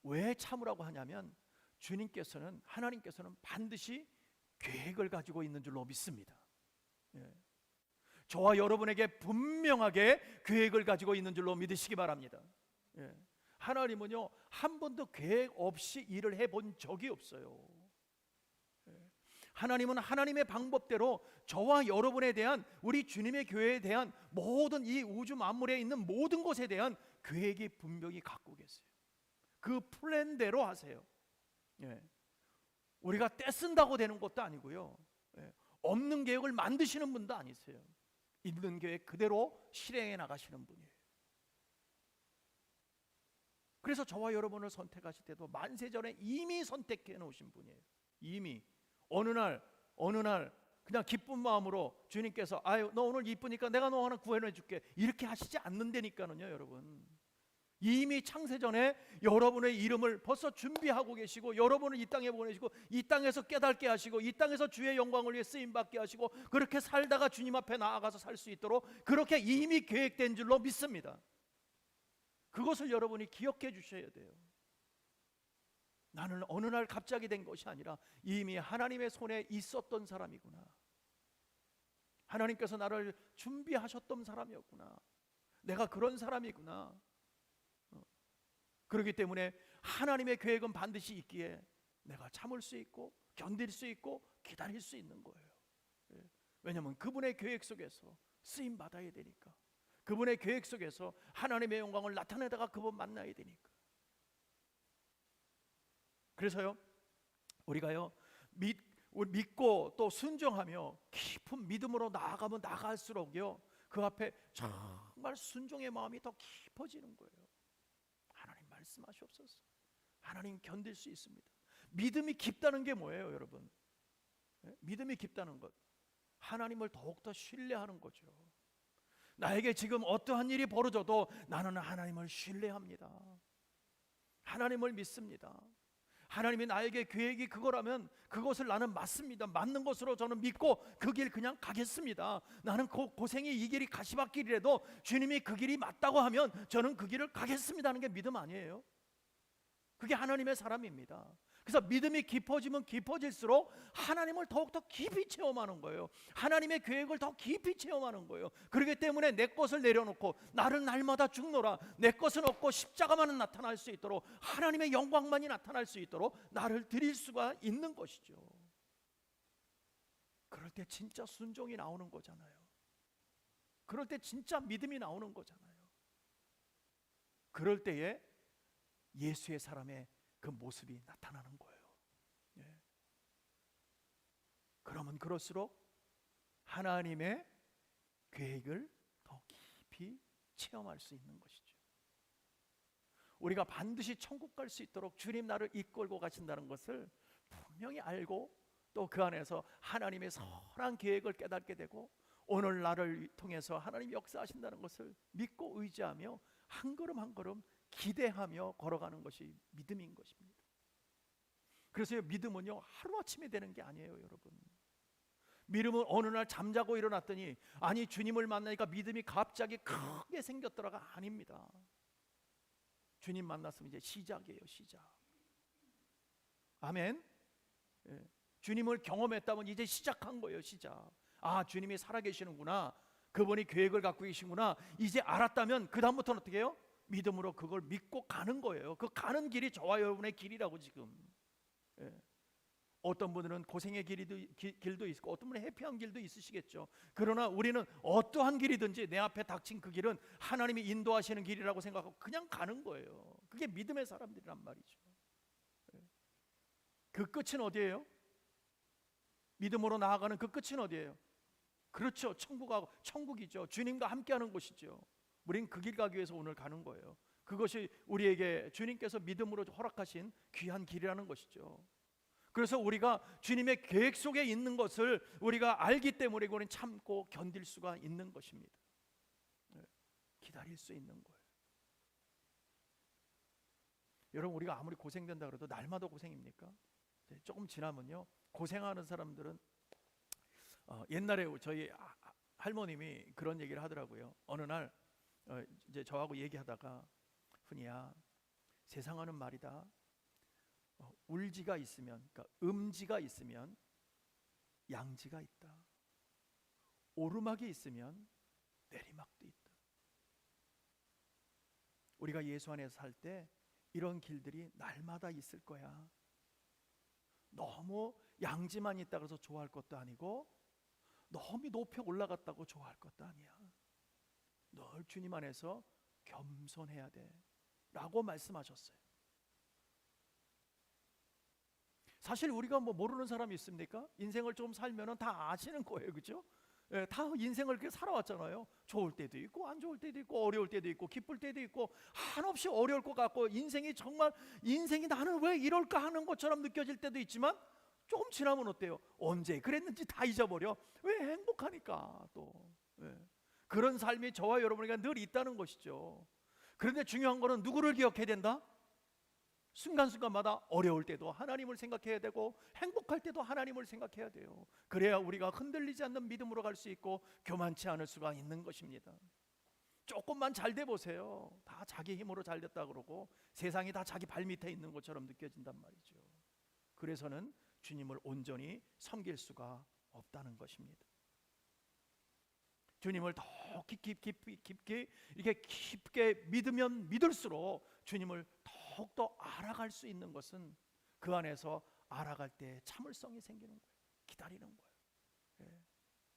왜 참으라고 하냐면 주님께서는, 하나님께서는 반드시 계획을 가지고 있는 줄로 믿습니다. 저와 여러분에게 분명하게 계획을 가지고 있는 줄로 믿으시기 바랍니다. 하나님은요 한 번도 계획 없이 일을 해본 적이 없어요. 하나님은 하나님의 방법대로 저와 여러분에 대한, 우리 주님의 교회에 대한 모든 이 우주 만물에 있는 모든 것에 대한 계획이 분명히 갖고 계세요. 그 플랜대로 하세요. 예. 우리가 떼쓴다고 되는 것도 아니고요. 예. 없는 계획을 만드시는 분도 아니세요. 있는 계획 그대로 실행해 나가시는 분이에요. 그래서 저와 여러분을 선택하실 때도 만세 전에 이미 선택해 놓으신 분이에요. 이미 어느 날 그냥 기쁜 마음으로 주님께서 아유 너 오늘 이쁘니까 내가 너 하나 구해내 줄게 이렇게 하시지 않는다니까는요. 여러분 이미 창세전에 여러분의 이름을 벌써 준비하고 계시고 여러분을 이 땅에 보내시고 이 땅에서 깨닫게 하시고 이 땅에서 주의 영광을 위해 쓰임받게 하시고 그렇게 살다가 주님 앞에 나아가서 살 수 있도록 그렇게 이미 계획된 줄로 믿습니다. 그것을 여러분이 기억해 주셔야 돼요. 나는 어느 날 갑자기 된 것이 아니라 이미 하나님의 손에 있었던 사람이구나. 하나님께서 나를 준비하셨던 사람이었구나. 내가 그런 사람이구나. 그렇기 때문에 하나님의 계획은 반드시 있기에 내가 참을 수 있고 견딜 수 있고 기다릴 수 있는 거예요. 왜냐하면 그분의 계획 속에서 쓰임 받아야 되니까. 그분의 계획 속에서 하나님의 영광을 나타내다가 그분 만나야 되니까. 그래서요 우리가요 믿고 또 순종하며 깊은 믿음으로 나아가면 나아갈수록요 그 앞에 정말 순종의 마음이 더 깊어지는 거예요. 하나님 말씀하시옵소서. 하나님 견딜 수 있습니다. 믿음이 깊다는 게 뭐예요 여러분? 믿음이 깊다는 것 하나님을 더욱더 신뢰하는 거죠. 나에게 지금 어떠한 일이 벌어져도 나는 하나님을 신뢰합니다. 하나님을 믿습니다. 하나님이 나에게 계획이 그거라면 그것을 나는 맞습니다. 맞는 것으로 저는 믿고 그 길 그냥 가겠습니다. 나는 고생이 이 길이 가시밭길이라도 주님이 그 길이 맞다고 하면 저는 그 길을 가겠습니다 하는 게 믿음 아니에요? 그게 하나님의 사람입니다. 그래서 믿음이 깊어지면 깊어질수록 하나님을 더욱더 깊이 체험하는 거예요. 하나님의 계획을 더 깊이 체험하는 거예요. 그렇기 때문에 내 것을 내려놓고 나를 날마다 죽노라 내 것은 없고 십자가만은 나타날 수 있도록 하나님의 영광만이 나타날 수 있도록 나를 드릴 수가 있는 것이죠. 그럴 때 진짜 순종이 나오는 거잖아요. 그럴 때 진짜 믿음이 나오는 거잖아요. 그럴 때에 예수의 사람의 그 모습이 나타나는 거예요. 예. 그러면 그럴수록 하나님의 계획을 더 깊이 체험할 수 있는 것이죠. 우리가 반드시 천국 갈 수 있도록 주님 나를 이끌고 가신다는 것을 분명히 알고 또 그 안에서 하나님의 선한 계획을 깨닫게 되고 오늘 나를 통해서 하나님 역사하신다는 것을 믿고 의지하며 한 걸음 한 걸음 기대하며 걸어가는 것이 믿음인 것입니다. 그래서 믿음은요 하루아침에 되는 게 아니에요 여러분. 믿음은 어느 날 잠자고 일어났더니 아니 주님을 만나니까 믿음이 갑자기 크게 생겼더라가 아닙니다. 주님 만났으면 이제 시작이에요. 시작. 아멘. 예. 주님을 경험했다면 이제 시작한 거예요. 시작. 아 주님이 살아계시는구나. 그분이 계획을 갖고 계시구나. 이제 알았다면 그 다음부터는 어떻게 해요? 믿음으로 그걸 믿고 가는 거예요. 그 가는 길이 저와 여러분의 길이라고 지금. 예. 어떤 분들은 고생의 길도 있고 어떤 분은 해피한 길도 있으시겠죠. 그러나 우리는 어떠한 길이든지 내 앞에 닥친 그 길은 하나님이 인도하시는 길이라고 생각하고 그냥 가는 거예요. 그게 믿음의 사람들이란 말이죠. 예. 그 끝은 어디예요? 믿음으로 나아가는 그 끝은 어디예요? 그렇죠. 천국이죠. 주님과 함께하는 곳이죠. 우린 그 길 가기 위해서 오늘 가는 거예요. 그것이 우리에게 주님께서 믿음으로 허락하신 귀한 길이라는 것이죠. 그래서 우리가 주님의 계획 속에 있는 것을 우리가 알기 때문에 우리는 참고 견딜 수가 있는 것입니다. 기다릴 수 있는 거예요. 여러분 우리가 아무리 고생된다 그래도 날마다 고생입니까? 조금 지나면요 고생하는 사람들은 옛날에 저희 할머님이 그런 얘기를 하더라고요. 어느 날 이제 저하고 얘기하다가 훈이야 세상하는 말이다. 울지가 있으면 그러니까 음지가 있으면 양지가 있다. 오르막이 있으면 내리막도 있다. 우리가 예수 안에서 살 때 이런 길들이 날마다 있을 거야. 너무 양지만 있다고 해서 좋아할 것도 아니고 너무 높이 올라갔다고 좋아할 것도 아니야. 늘 주님 안에서 겸손해야 돼 라고 말씀하셨어요. 사실 우리가 뭐 모르는 사람이 있습니까? 인생을 좀 살면은 다 아시는 거예요, 그죠? 예, 다 인생을 그렇게 살아왔잖아요. 좋을 때도 있고 안 좋을 때도 있고 어려울 때도 있고 기쁠 때도 있고 한없이 어려울 것 같고 인생이 정말 인생이 나는 왜 이럴까 하는 것처럼 느껴질 때도 있지만 조금 지나면 어때요? 언제 그랬는지 다 잊어버려. 왜? 행복하니까 또. 예. 그런 삶이 저와 여러분에게 늘 있다는 것이죠. 그런데 중요한 거는 누구를 기억해야 된다? 순간순간마다 어려울 때도 하나님을 생각해야 되고 행복할 때도 하나님을 생각해야 돼요. 그래야 우리가 흔들리지 않는 믿음으로 갈 수 있고 교만치 않을 수가 있는 것입니다. 조금만 잘 돼 보세요. 다 자기 힘으로 잘 됐다 그러고 세상이 다 자기 발 밑에 있는 것처럼 느껴진단 말이죠. 그래서는 주님을 온전히 섬길 수가 없다는 것입니다. 주님을 더 깊게 이렇게 깊게 믿으면 믿을수록 주님을 더욱더 알아갈 수 있는 것은 그 안에서 알아갈 때 참을성이 생기는 거예요. 기다리는 거예요. 예.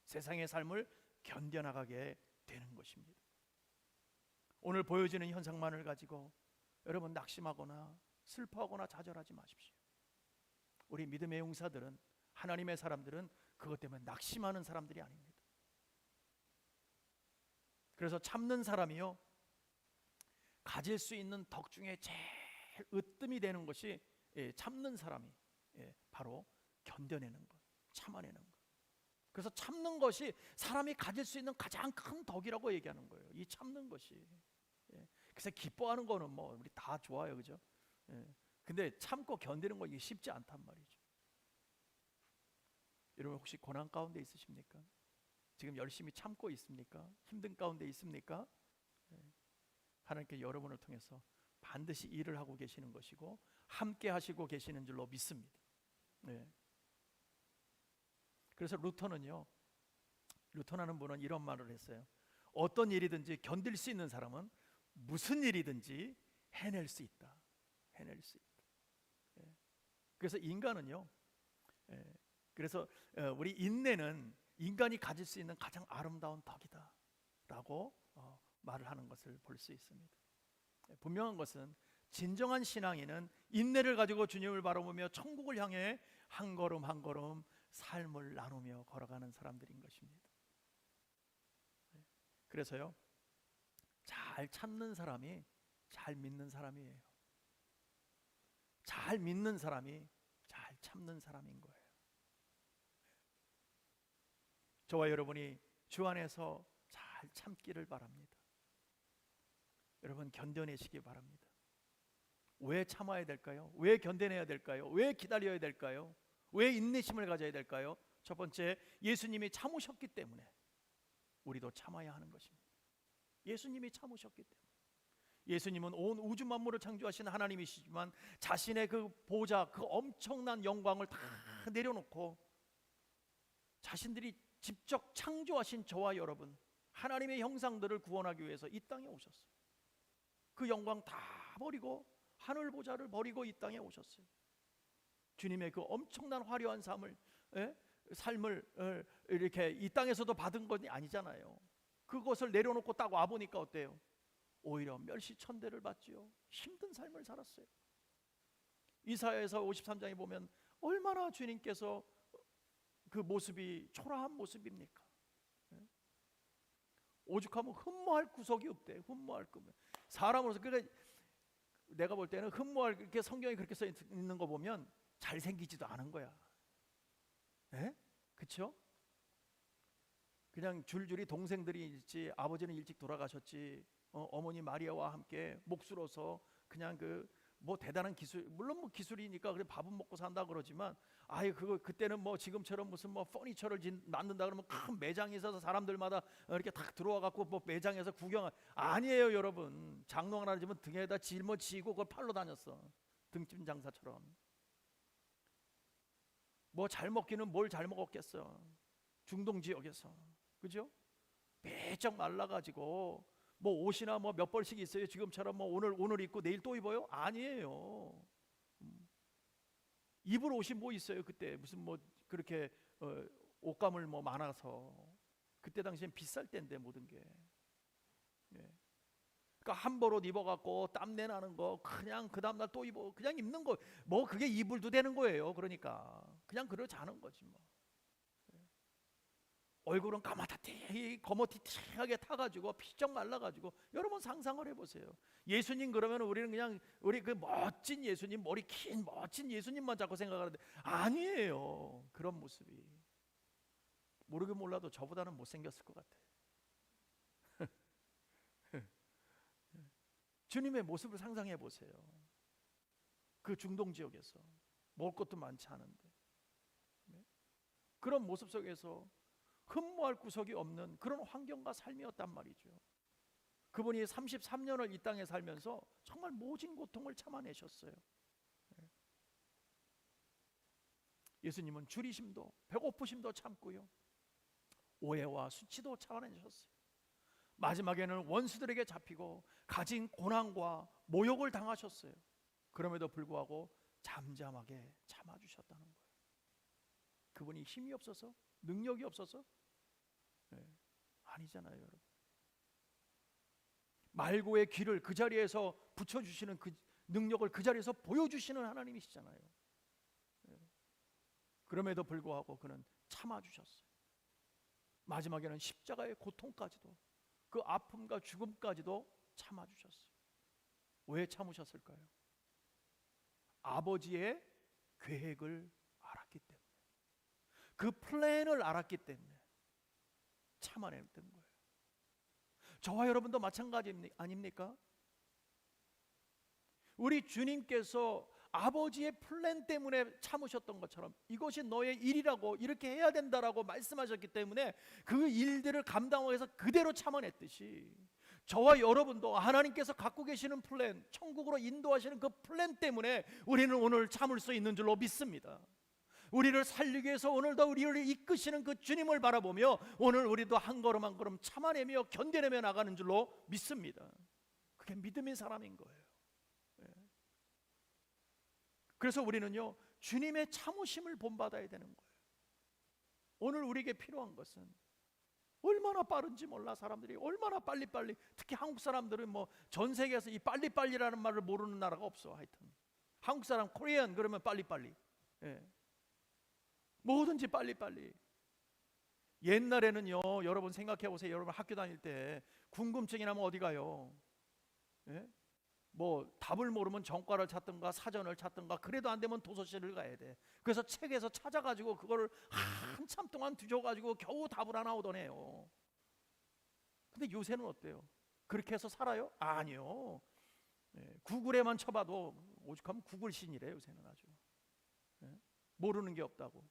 세상의 삶을 견뎌나가게 되는 것입니다. 오늘 보여지는 현상만을 가지고 여러분 낙심하거나 슬퍼하거나 좌절하지 마십시오. 우리 믿음의 용사들은, 하나님의 사람들은 그것 때문에 낙심하는 사람들이 아닙니다. 그래서 참는 사람이요, 가질 수 있는 덕 중에 제일 으뜸이 되는 것이 참는 사람이 바로 견뎌내는 것, 참아내는 것. 그래서 참는 것이 사람이 가질 수 있는 가장 큰 덕이라고 얘기하는 거예요. 이 참는 것이. 그래서 기뻐하는 거는 뭐 우리 다 좋아요, 그죠? 근데 참고 견디는 거 이게 쉽지 않단 말이죠. 여러분 혹시 고난 가운데 있으십니까? 지금 열심히 참고 있습니까? 힘든 가운데 있습니까? 하나님께 여러분을 통해서 반드시 일을 하고 계시는 것이고 함께 하시고 계시는 줄로 믿습니다. 그래서 루터라는 분은 이런 말을 했어요. 어떤 일이든지 견딜 수 있는 사람은 무슨 일이든지 해낼 수 있다. 해낼 수 있다. 그래서 인간은요, 그래서 우리 인내는 인간이 가질 수 있는 가장 아름다운 덕이다 라고 말을 하는 것을 볼 수 있습니다. 분명한 것은 진정한 신앙인은 인내를 가지고 주님을 바라보며 천국을 향해 한 걸음 한 걸음 삶을 나누며 걸어가는 사람들인 것입니다. 그래서요, 잘 참는 사람이 잘 믿는 사람이에요. 잘 믿는 사람이 잘 참는 사람인 거예요. 저와 여러분이 주 안에서 잘 참기를 바랍니다. 여러분 견뎌내시기 바랍니다. 왜 참아야 될까요? 왜 견뎌내야 될까요? 왜 기다려야 될까요? 왜 인내심을 가져야 될까요? 첫 번째, 예수님이 참으셨기 때문에 우리도 참아야 하는 것입니다. 예수님이 참으셨기 때문에. 예수님은 온 우주 만물을 창조하신 하나님이시지만 자신의 그 보좌, 그 엄청난 영광을 다 내려놓고 자신들이 직접 창조하신 저와 여러분, 하나님의 형상들을 구원하기 위해서 이 땅에 오셨어요. 그 영광 다 버리고 하늘 보좌를 버리고 이 땅에 오셨어요. 주님의 그 엄청난 화려한 삶을 이렇게 이 땅에서도 받은 건 아니잖아요. 그것을 내려놓고 딱 와보니까 어때요? 오히려 멸시천대를 받지요. 힘든 삶을 살았어요. 이사야에서 53장에 보면 얼마나 주님께서 그 모습이 초라한 모습입니까? 오죽하면 흠모할 구석이 없대. 흠모할 거면 사람으로서. 그러니까 내가 볼 때는 흠모할, 이렇게 성경에 그렇게 써 있는 거 보면 잘생기지도 않은 거야. 그렇죠? 그냥 줄줄이 동생들이 있지, 아버지는 일찍 돌아가셨지, 어머니 마리아와 함께 몫으로서 그냥 뭐 대단한 기술, 물론 뭐 기술이니까 그래 밥은 먹고 산다 그러지만, 그때는 뭐 지금처럼 무슨 뭐 퍼니처를 만든다 그러면 큰 매장이 있어서 사람들마다 이렇게 딱 들어와 갖고 뭐 매장에서 아니에요, 여러분. 장롱 하나 지면 등에다 짊어지고 그걸 팔러 다녔어. 등짐 장사처럼. 뭐 잘 먹기는 뭘 잘 먹었겠어. 중동 지역에서. 그죠? 빼쩍 말라가지고 뭐 옷이나 뭐 몇 벌씩 있어요. 지금처럼 뭐 오늘 입고 내일 또 입어요? 아니에요. 입을 옷이 뭐 있어요? 그때 무슨 뭐 그렇게 옷감을 뭐 많아서. 그때 당시엔 비쌀 때인데 모든 게. 그러니까 한벌 옷 입어갖고 땀내 나는 거 그냥 그 다음날 또 입어 그냥 입는 거 뭐 그게 이불도 되는 거예요. 그러니까 그냥 그러 자는 거지 뭐. 얼굴은 거머튀튀하게 타가지고 피쩍 말라가지고 여러분 상상을 해보세요. 예수님 그러면 우리는 그냥 우리 그 멋진 예수님 머리 긴 멋진 예수님만 자꾸 생각하는데 아니에요. 그런 모습이 모르긴 몰라도 저보다는 못생겼을 것 같아요. 주님의 모습을 상상해 보세요. 그 중동 지역에서 먹을 것도 많지 않은데 그런 모습 속에서 흠모할 구석이 없는 그런 환경과 삶이었단 말이죠. 그분이 33년을 이 땅에 살면서 정말 모진 고통을 참아내셨어요. 예수님은 줄이심도 배고프심도 참고요, 오해와 수치도 참아내셨어요. 마지막에는 원수들에게 잡히고 가진 고난과 모욕을 당하셨어요. 그럼에도 불구하고 잠잠하게 참아주셨다는 거예요. 그분이 힘이 없어서? 능력이 없어서? 아니잖아요, 여러분. 말고의 길을 그 자리에서 붙여주시는 그 능력을 그 자리에서 보여주시는 하나님이시잖아요. 그럼에도 불구하고 그는 참아주셨어요. 마지막에는 십자가의 고통까지도, 그 아픔과 죽음까지도 참아주셨어요. 왜 참으셨을까요? 아버지의 계획을 알았기 때문에, 그 플랜을 알았기 때문에 참아냈던 거예요. 저와 여러분도 마찬가지 아닙니까? 우리 주님께서 아버지의 플랜 때문에 참으셨던 것처럼 이것이 너의 일이라고, 이렇게 해야 된다라고 말씀하셨기 때문에 그 일들을 감당하기 위해서 그대로 참아냈듯이 저와 여러분도 하나님께서 갖고 계시는 플랜, 천국으로 인도하시는 그 플랜 때문에 우리는 오늘 참을 수 있는 줄로 믿습니다. 우리를 살리기 위해서 오늘도 우리를 이끄시는 그 주님을 바라보며 오늘 우리도 한 걸음 한 걸음 참아내며 견뎌내며 나가는 줄로 믿습니다. 그게 믿음의 사람인 거예요. 그래서 우리는요, 주님의 참으심을 본받아야 되는 거예요. 오늘 우리에게 필요한 것은 얼마나 빠른지 몰라. 사람들이 얼마나 빨리빨리, 특히 한국 사람들은 뭐 전 세계에서 이 빨리빨리라는 말을 모르는 나라가 없어. 하여튼 한국 사람 코리안 그러면 빨리빨리, 뭐든지 빨리빨리. 옛날에는요, 여러분 생각해 보세요. 여러분 학교 다닐 때 궁금증이 나면 어디 가요? 뭐 답을 모르면 전과를 찾든가 사전을 찾든가, 그래도 안 되면 도서실을 가야 돼. 그래서 책에서 찾아가지고 그거를 한참 동안 뒤져가지고 겨우 답을 하나 얻어내요. 근데 요새는 어때요? 그렇게 해서 살아요? 아니요. 구글에만 쳐봐도 오죽하면 구글신이래 요새는. 아주 모르는 게 없다고.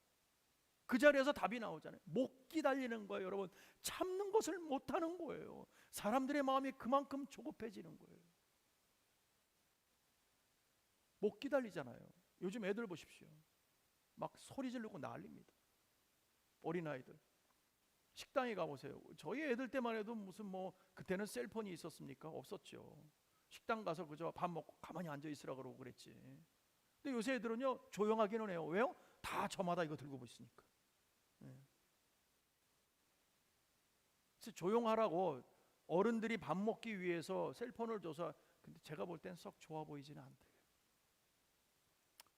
그 자리에서 답이 나오잖아요. 못 기다리는 거예요, 여러분. 참는 것을 못하는 거예요. 사람들의 마음이 그만큼 조급해지는 거예요. 못 기다리잖아요. 요즘 애들 보십시오. 막 소리 지르고 난립니다. 어린아이들. 식당에 가보세요. 저희 애들 때만 해도 무슨 뭐 그때는 셀폰이 있었습니까? 없었죠. 식당 가서 그저 밥 먹고 가만히 앉아 있으라 그러고 그랬지. 근데 요새 애들은요, 조용하기는 해요. 왜요? 다 저마다 이거 들고 있으니까. 그래서 조용하라고 어른들이 밥 먹기 위해서 셀폰을 줘서, 근데 제가 볼 땐 썩 좋아 보이지는 않대요.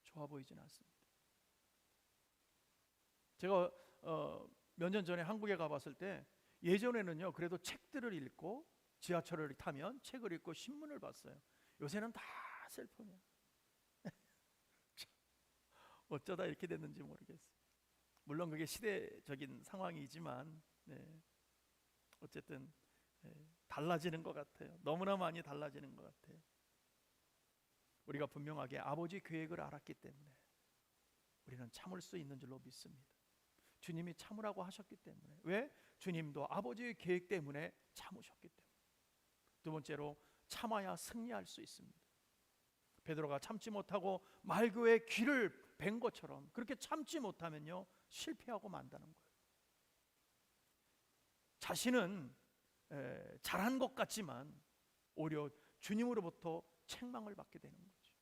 좋아 보이지는 않습니다. 제가 몇 년 전에 한국에 가봤을 때, 예전에는요 그래도 책들을 읽고 지하철을 타면 책을 읽고 신문을 봤어요. 요새는 다 셀폰이야. 어쩌다 이렇게 됐는지 모르겠어요. 물론 그게 시대적인 상황이지만 어쨌든 달라지는 것 같아요. 너무나 많이 달라지는 것 같아요. 우리가 분명하게 아버지 계획을 알았기 때문에 우리는 참을 수 있는 줄로 믿습니다. 주님이 참으라고 하셨기 때문에. 왜? 주님도 아버지의 계획 때문에 참으셨기 때문에. 두 번째로, 참아야 승리할 수 있습니다. 베드로가 참지 못하고 말그의 귀를 벤 것처럼 그렇게 참지 못하면요, 실패하고 만다는 거예요. 자신은 잘한 것 같지만 오히려 주님으로부터 책망을 받게 되는 거죠.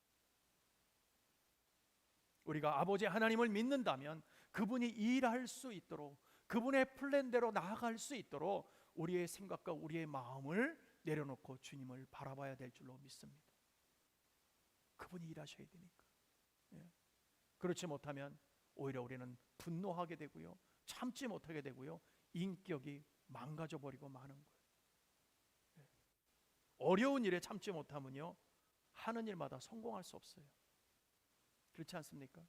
우리가 아버지 하나님을 믿는다면 그분이 일할 수 있도록, 그분의 플랜대로 나아갈 수 있도록 우리의 생각과 우리의 마음을 내려놓고 주님을 바라봐야 될 줄로 믿습니다. 그분이 일하셔야 되니까. 예. 그렇지 못하면 오히려 우리는 분노하게 되고요, 참지 못하게 되고요, 인격이 망가져 버리고 마는 거예요. 예. 어려운 일에 참지 못하면요, 하는 일마다 성공할 수 없어요. 그렇지 않습니까?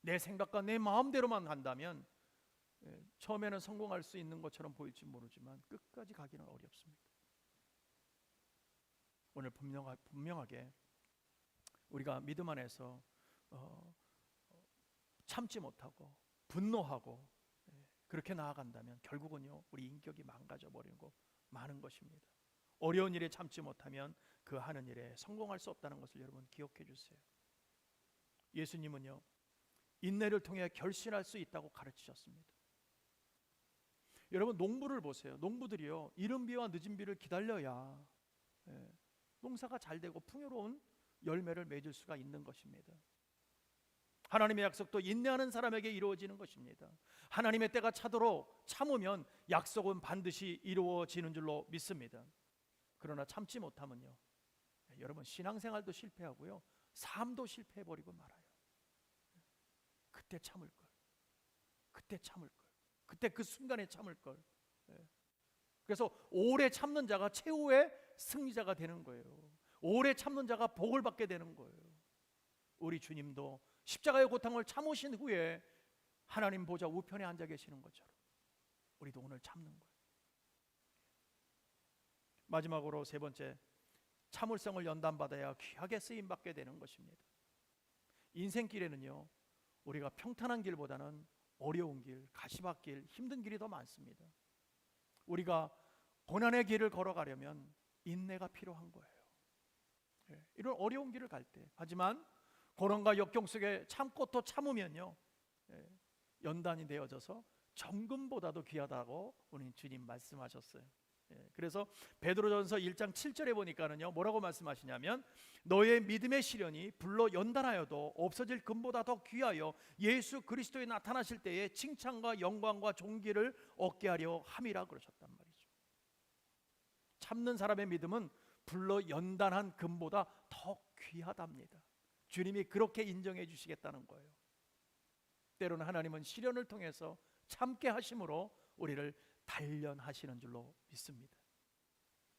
내 생각과 내 마음대로만 간다면 처음에는 성공할 수 있는 것처럼 보일지 모르지만 끝까지 가기는 어렵습니다. 오늘 분명하게 우리가 믿음 안에서 참지 못하고 분노하고 그렇게 나아간다면 결국은요, 우리 인격이 망가져 버리고 마는 것입니다. 어려운 일에 참지 못하면 그 하는 일에 성공할 수 없다는 것을 여러분 기억해 주세요. 예수님은요, 인내를 통해 결실할 수 있다고 가르치셨습니다. 여러분, 농부를 보세요. 농부들이요, 이른 비와 늦은 비를 기다려야 농사가 잘 되고 풍요로운 열매를 맺을 수가 있는 것입니다. 하나님의 약속도 인내하는 사람에게 이루어지는 것입니다. 하나님의 때가 차도록 참으면 약속은 반드시 이루어지는 줄로 믿습니다. 그러나 참지 못하면요, 여러분, 신앙생활도 실패하고요, 삶도 실패해버리고 말아요. 그때 참을 걸, 그때 참을 걸, 그때 그 순간에 참을 걸. 그래서 오래 참는 자가 최후의 승리자가 되는 거예요. 오래 참는 자가 복을 받게 되는 거예요. 우리 주님도 십자가의 고통을 참으신 후에 하나님 보좌 우편에 앉아 계시는 것처럼 우리도 오늘 참는 거예요. 마지막으로 세 번째, 참을성을 연단받아야 귀하게 쓰임받게 되는 것입니다. 인생길에는요, 우리가 평탄한 길보다는 어려운 길, 가시밭길, 힘든 길이 더 많습니다. 우리가 고난의 길을 걸어가려면 인내가 필요한 거예요. 이런 어려운 길을 갈 때, 하지만 고난과 역경 속에 참고 또 참으면요, 연단이 되어져서 정금보다도 귀하다고 우리 주님 말씀하셨어요. 그래서 베드로전서 1장 7절에 보니까는요, 뭐라고 말씀하시냐면, 너의 믿음의 시련이 불로 연단하여도 없어질 금보다 더 귀하여 예수 그리스도에 나타나실 때에 칭찬과 영광과 존귀를 얻게 하려 함이라 그러셨단 말이죠. 참는 사람의 믿음은 불로 연단한 금보다 더 귀하답니다. 주님이 그렇게 인정해 주시겠다는 거예요. 때로는 하나님은 시련을 통해서 참게 하심으로 우리를 단련하시는 줄로 믿습니다.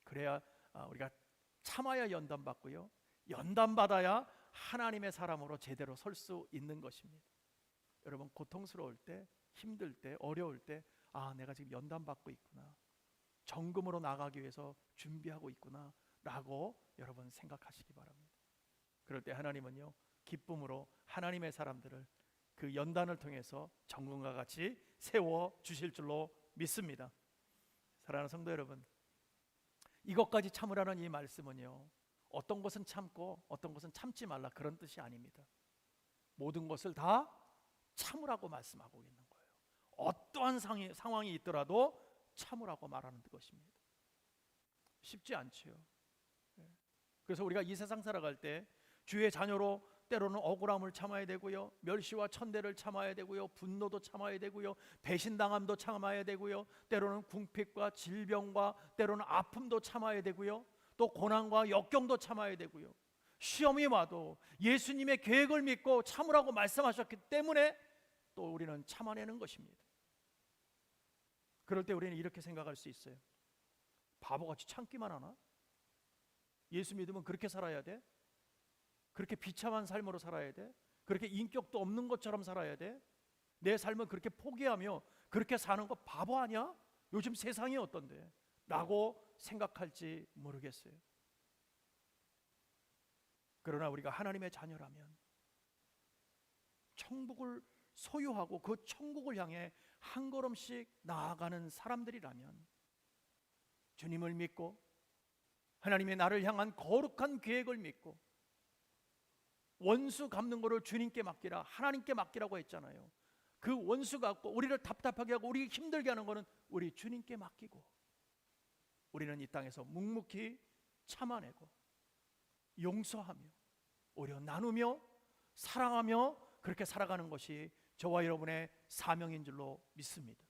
그래야 우리가 참아야 연단받고요, 연단받아야 하나님의 사람으로 제대로 설 수 있는 것입니다. 여러분, 고통스러울 때, 힘들 때, 어려울 때, 내가 지금 연단받고 있구나, 정금으로 나가기 위해서 준비하고 있구나 라고 여러분 생각하시기 바랍니다. 그럴 때 하나님은요, 기쁨으로 하나님의 사람들을 그 연단을 통해서 정금과 같이 세워 주실 줄로 믿습니다. 사랑하는 성도 여러분, 이것까지 참으라는 이 말씀은요, 어떤 것은 참고 어떤 것은 참지 말라 그런 뜻이 아닙니다. 모든 것을 다 참으라고 말씀하고 있는 거예요. 어떠한 상황이 있더라도 참으라고 말하는 것입니다. 쉽지 않지요. 그래서 우리가 이 세상 살아갈 때 주의 자녀로 때로는 억울함을 참아야 되고요, 멸시와 천대를 참아야 되고요, 분노도 참아야 되고요, 배신당함도 참아야 되고요, 때로는 궁핍과 질병과 때로는 아픔도 참아야 되고요, 또 고난과 역경도 참아야 되고요, 시험이 와도 예수님의 계획을 믿고 참으라고 말씀하셨기 때문에 또 우리는 참아내는 것입니다. 그럴 때 우리는 이렇게 생각할 수 있어요. 바보같이 참기만 하나? 예수 믿으면 그렇게 살아야 돼? 그렇게 비참한 삶으로 살아야 돼? 그렇게 인격도 없는 것처럼 살아야 돼? 내 삶은 그렇게 포기하며 그렇게 사는 거 바보 아니야? 요즘 세상이 어떤데? 라고 생각할지 모르겠어요. 그러나 우리가 하나님의 자녀라면, 천국을 소유하고 그 천국을 향해 한 걸음씩 나아가는 사람들이라면, 주님을 믿고 하나님의 나를 향한 거룩한 계획을 믿고 원수 갚는 거를 주님께 맡기라, 하나님께 맡기라고 했잖아요. 그 원수 갚고 우리를 답답하게 하고 우리 힘들게 하는 거는 우리 주님께 맡기고, 우리는 이 땅에서 묵묵히 참아내고 용서하며 오히려 나누며 사랑하며 그렇게 살아가는 것이 저와 여러분의 사명인 줄로 믿습니다.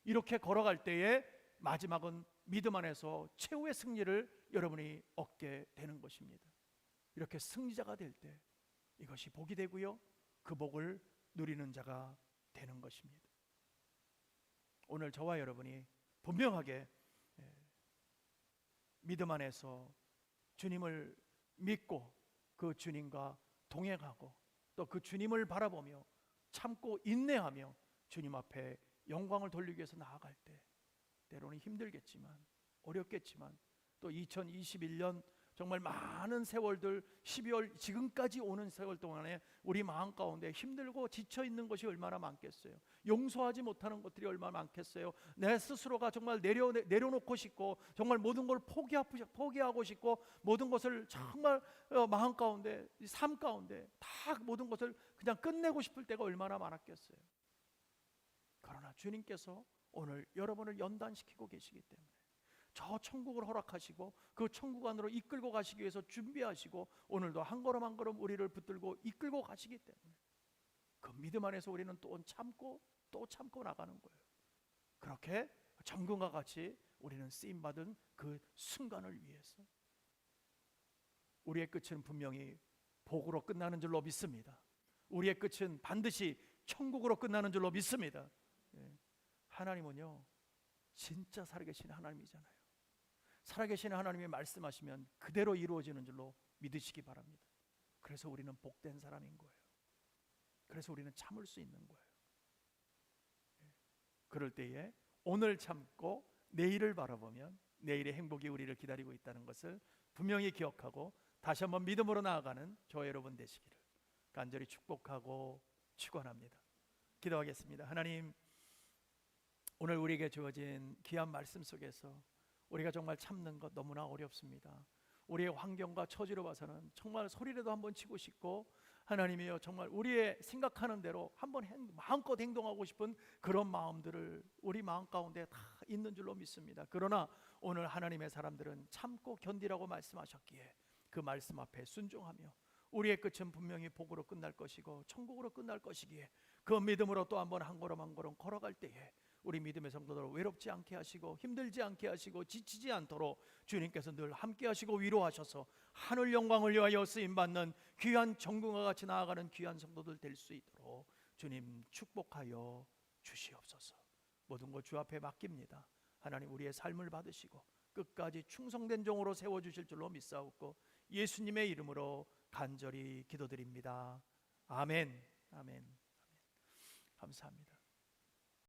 이렇게 걸어갈 때에 마지막은 믿음 안에서 최후의 승리를 여러분이 얻게 되는 것입니다. 이렇게 승리자가 될 때 이것이 복이 되고요, 그 복을 누리는 자가 되는 것입니다. 오늘 저와 여러분이 분명하게 믿음 안에서 주님을 믿고 그 주님과 동행하고 또 그 주님을 바라보며 참고 인내하며 주님 앞에 영광을 돌리기 위해서 나아갈 때 때로는 힘들겠지만 어렵겠지만 또 2021년 정말 많은 세월들 12월 지금까지 오는 세월 동안에 우리 마음 가운데 힘들고 지쳐 있는 것이 얼마나 많겠어요. 용서하지 못하는 것들이 얼마나 많겠어요. 내 스스로가 정말 내려놓고 싶고 정말 모든 걸 포기하고 싶고 모든 것을 정말 마음 가운데 삶 가운데 다 모든 것을 그냥 끝내고 싶을 때가 얼마나 많았겠어요. 그러나 주님께서 오늘 여러분을 연단시키고 계시기 때문에 저 천국을 허락하시고 그 천국 안으로 이끌고 가시기 위해서 준비하시고 오늘도 한 걸음 한 걸음 우리를 붙들고 이끌고 가시기 때문에 그 믿음 안에서 우리는 또 참고 또 참고 나가는 거예요. 그렇게 정금과 같이 우리는 쓰임받은 그 순간을 위해서 우리의 끝은 분명히 복으로 끝나는 줄로 믿습니다. 우리의 끝은 반드시 천국으로 끝나는 줄로 믿습니다. 하나님은요 진짜 살아계신 하나님이잖아요. 살아계신 하나님이 말씀하시면 그대로 이루어지는 줄로 믿으시기 바랍니다. 그래서 우리는 복된 사람인 거예요. 그래서 우리는 참을 수 있는 거예요. 그럴 때에 오늘 참고 내일을 바라보면 내일의 행복이 우리를 기다리고 있다는 것을 분명히 기억하고 다시 한번 믿음으로 나아가는 저와 여러분 되시기를 간절히 축복하고 축원합니다. 기도하겠습니다. 하나님, 오늘 우리에게 주어진 귀한 말씀 속에서 우리가 정말 참는 것 너무나 어렵습니다. 우리의 환경과 처지로 봐서는 정말 소리라도 한번 치고 싶고 하나님이여 정말 우리의 생각하는 대로 한번 마음껏 행동하고 싶은 그런 마음들을 우리 마음 가운데 다 있는 줄로 믿습니다. 그러나 오늘 하나님의 사람들은 참고 견디라고 말씀하셨기에 그 말씀 앞에 순종하며 우리의 끝은 분명히 복으로 끝날 것이고 천국으로 끝날 것이기에 그 믿음으로 또 한번 한 걸음 한 걸음 걸어갈 때에 우리 믿음의 성도들 외롭지 않게 하시고 힘들지 않게 하시고 지치지 않도록 주님께서 늘 함께 하시고 위로하셔서 하늘 영광을 위하여 쓰임받는 귀한 정금과 같이 나아가는 귀한 성도들 될 수 있도록 주님 축복하여 주시옵소서. 모든 것 주 앞에 맡깁니다. 하나님 우리의 삶을 받으시고 끝까지 충성된 종으로 세워주실 줄로 믿사옵고 예수님의 이름으로 간절히 기도드립니다. 아멘. 아멘. 감사합니다.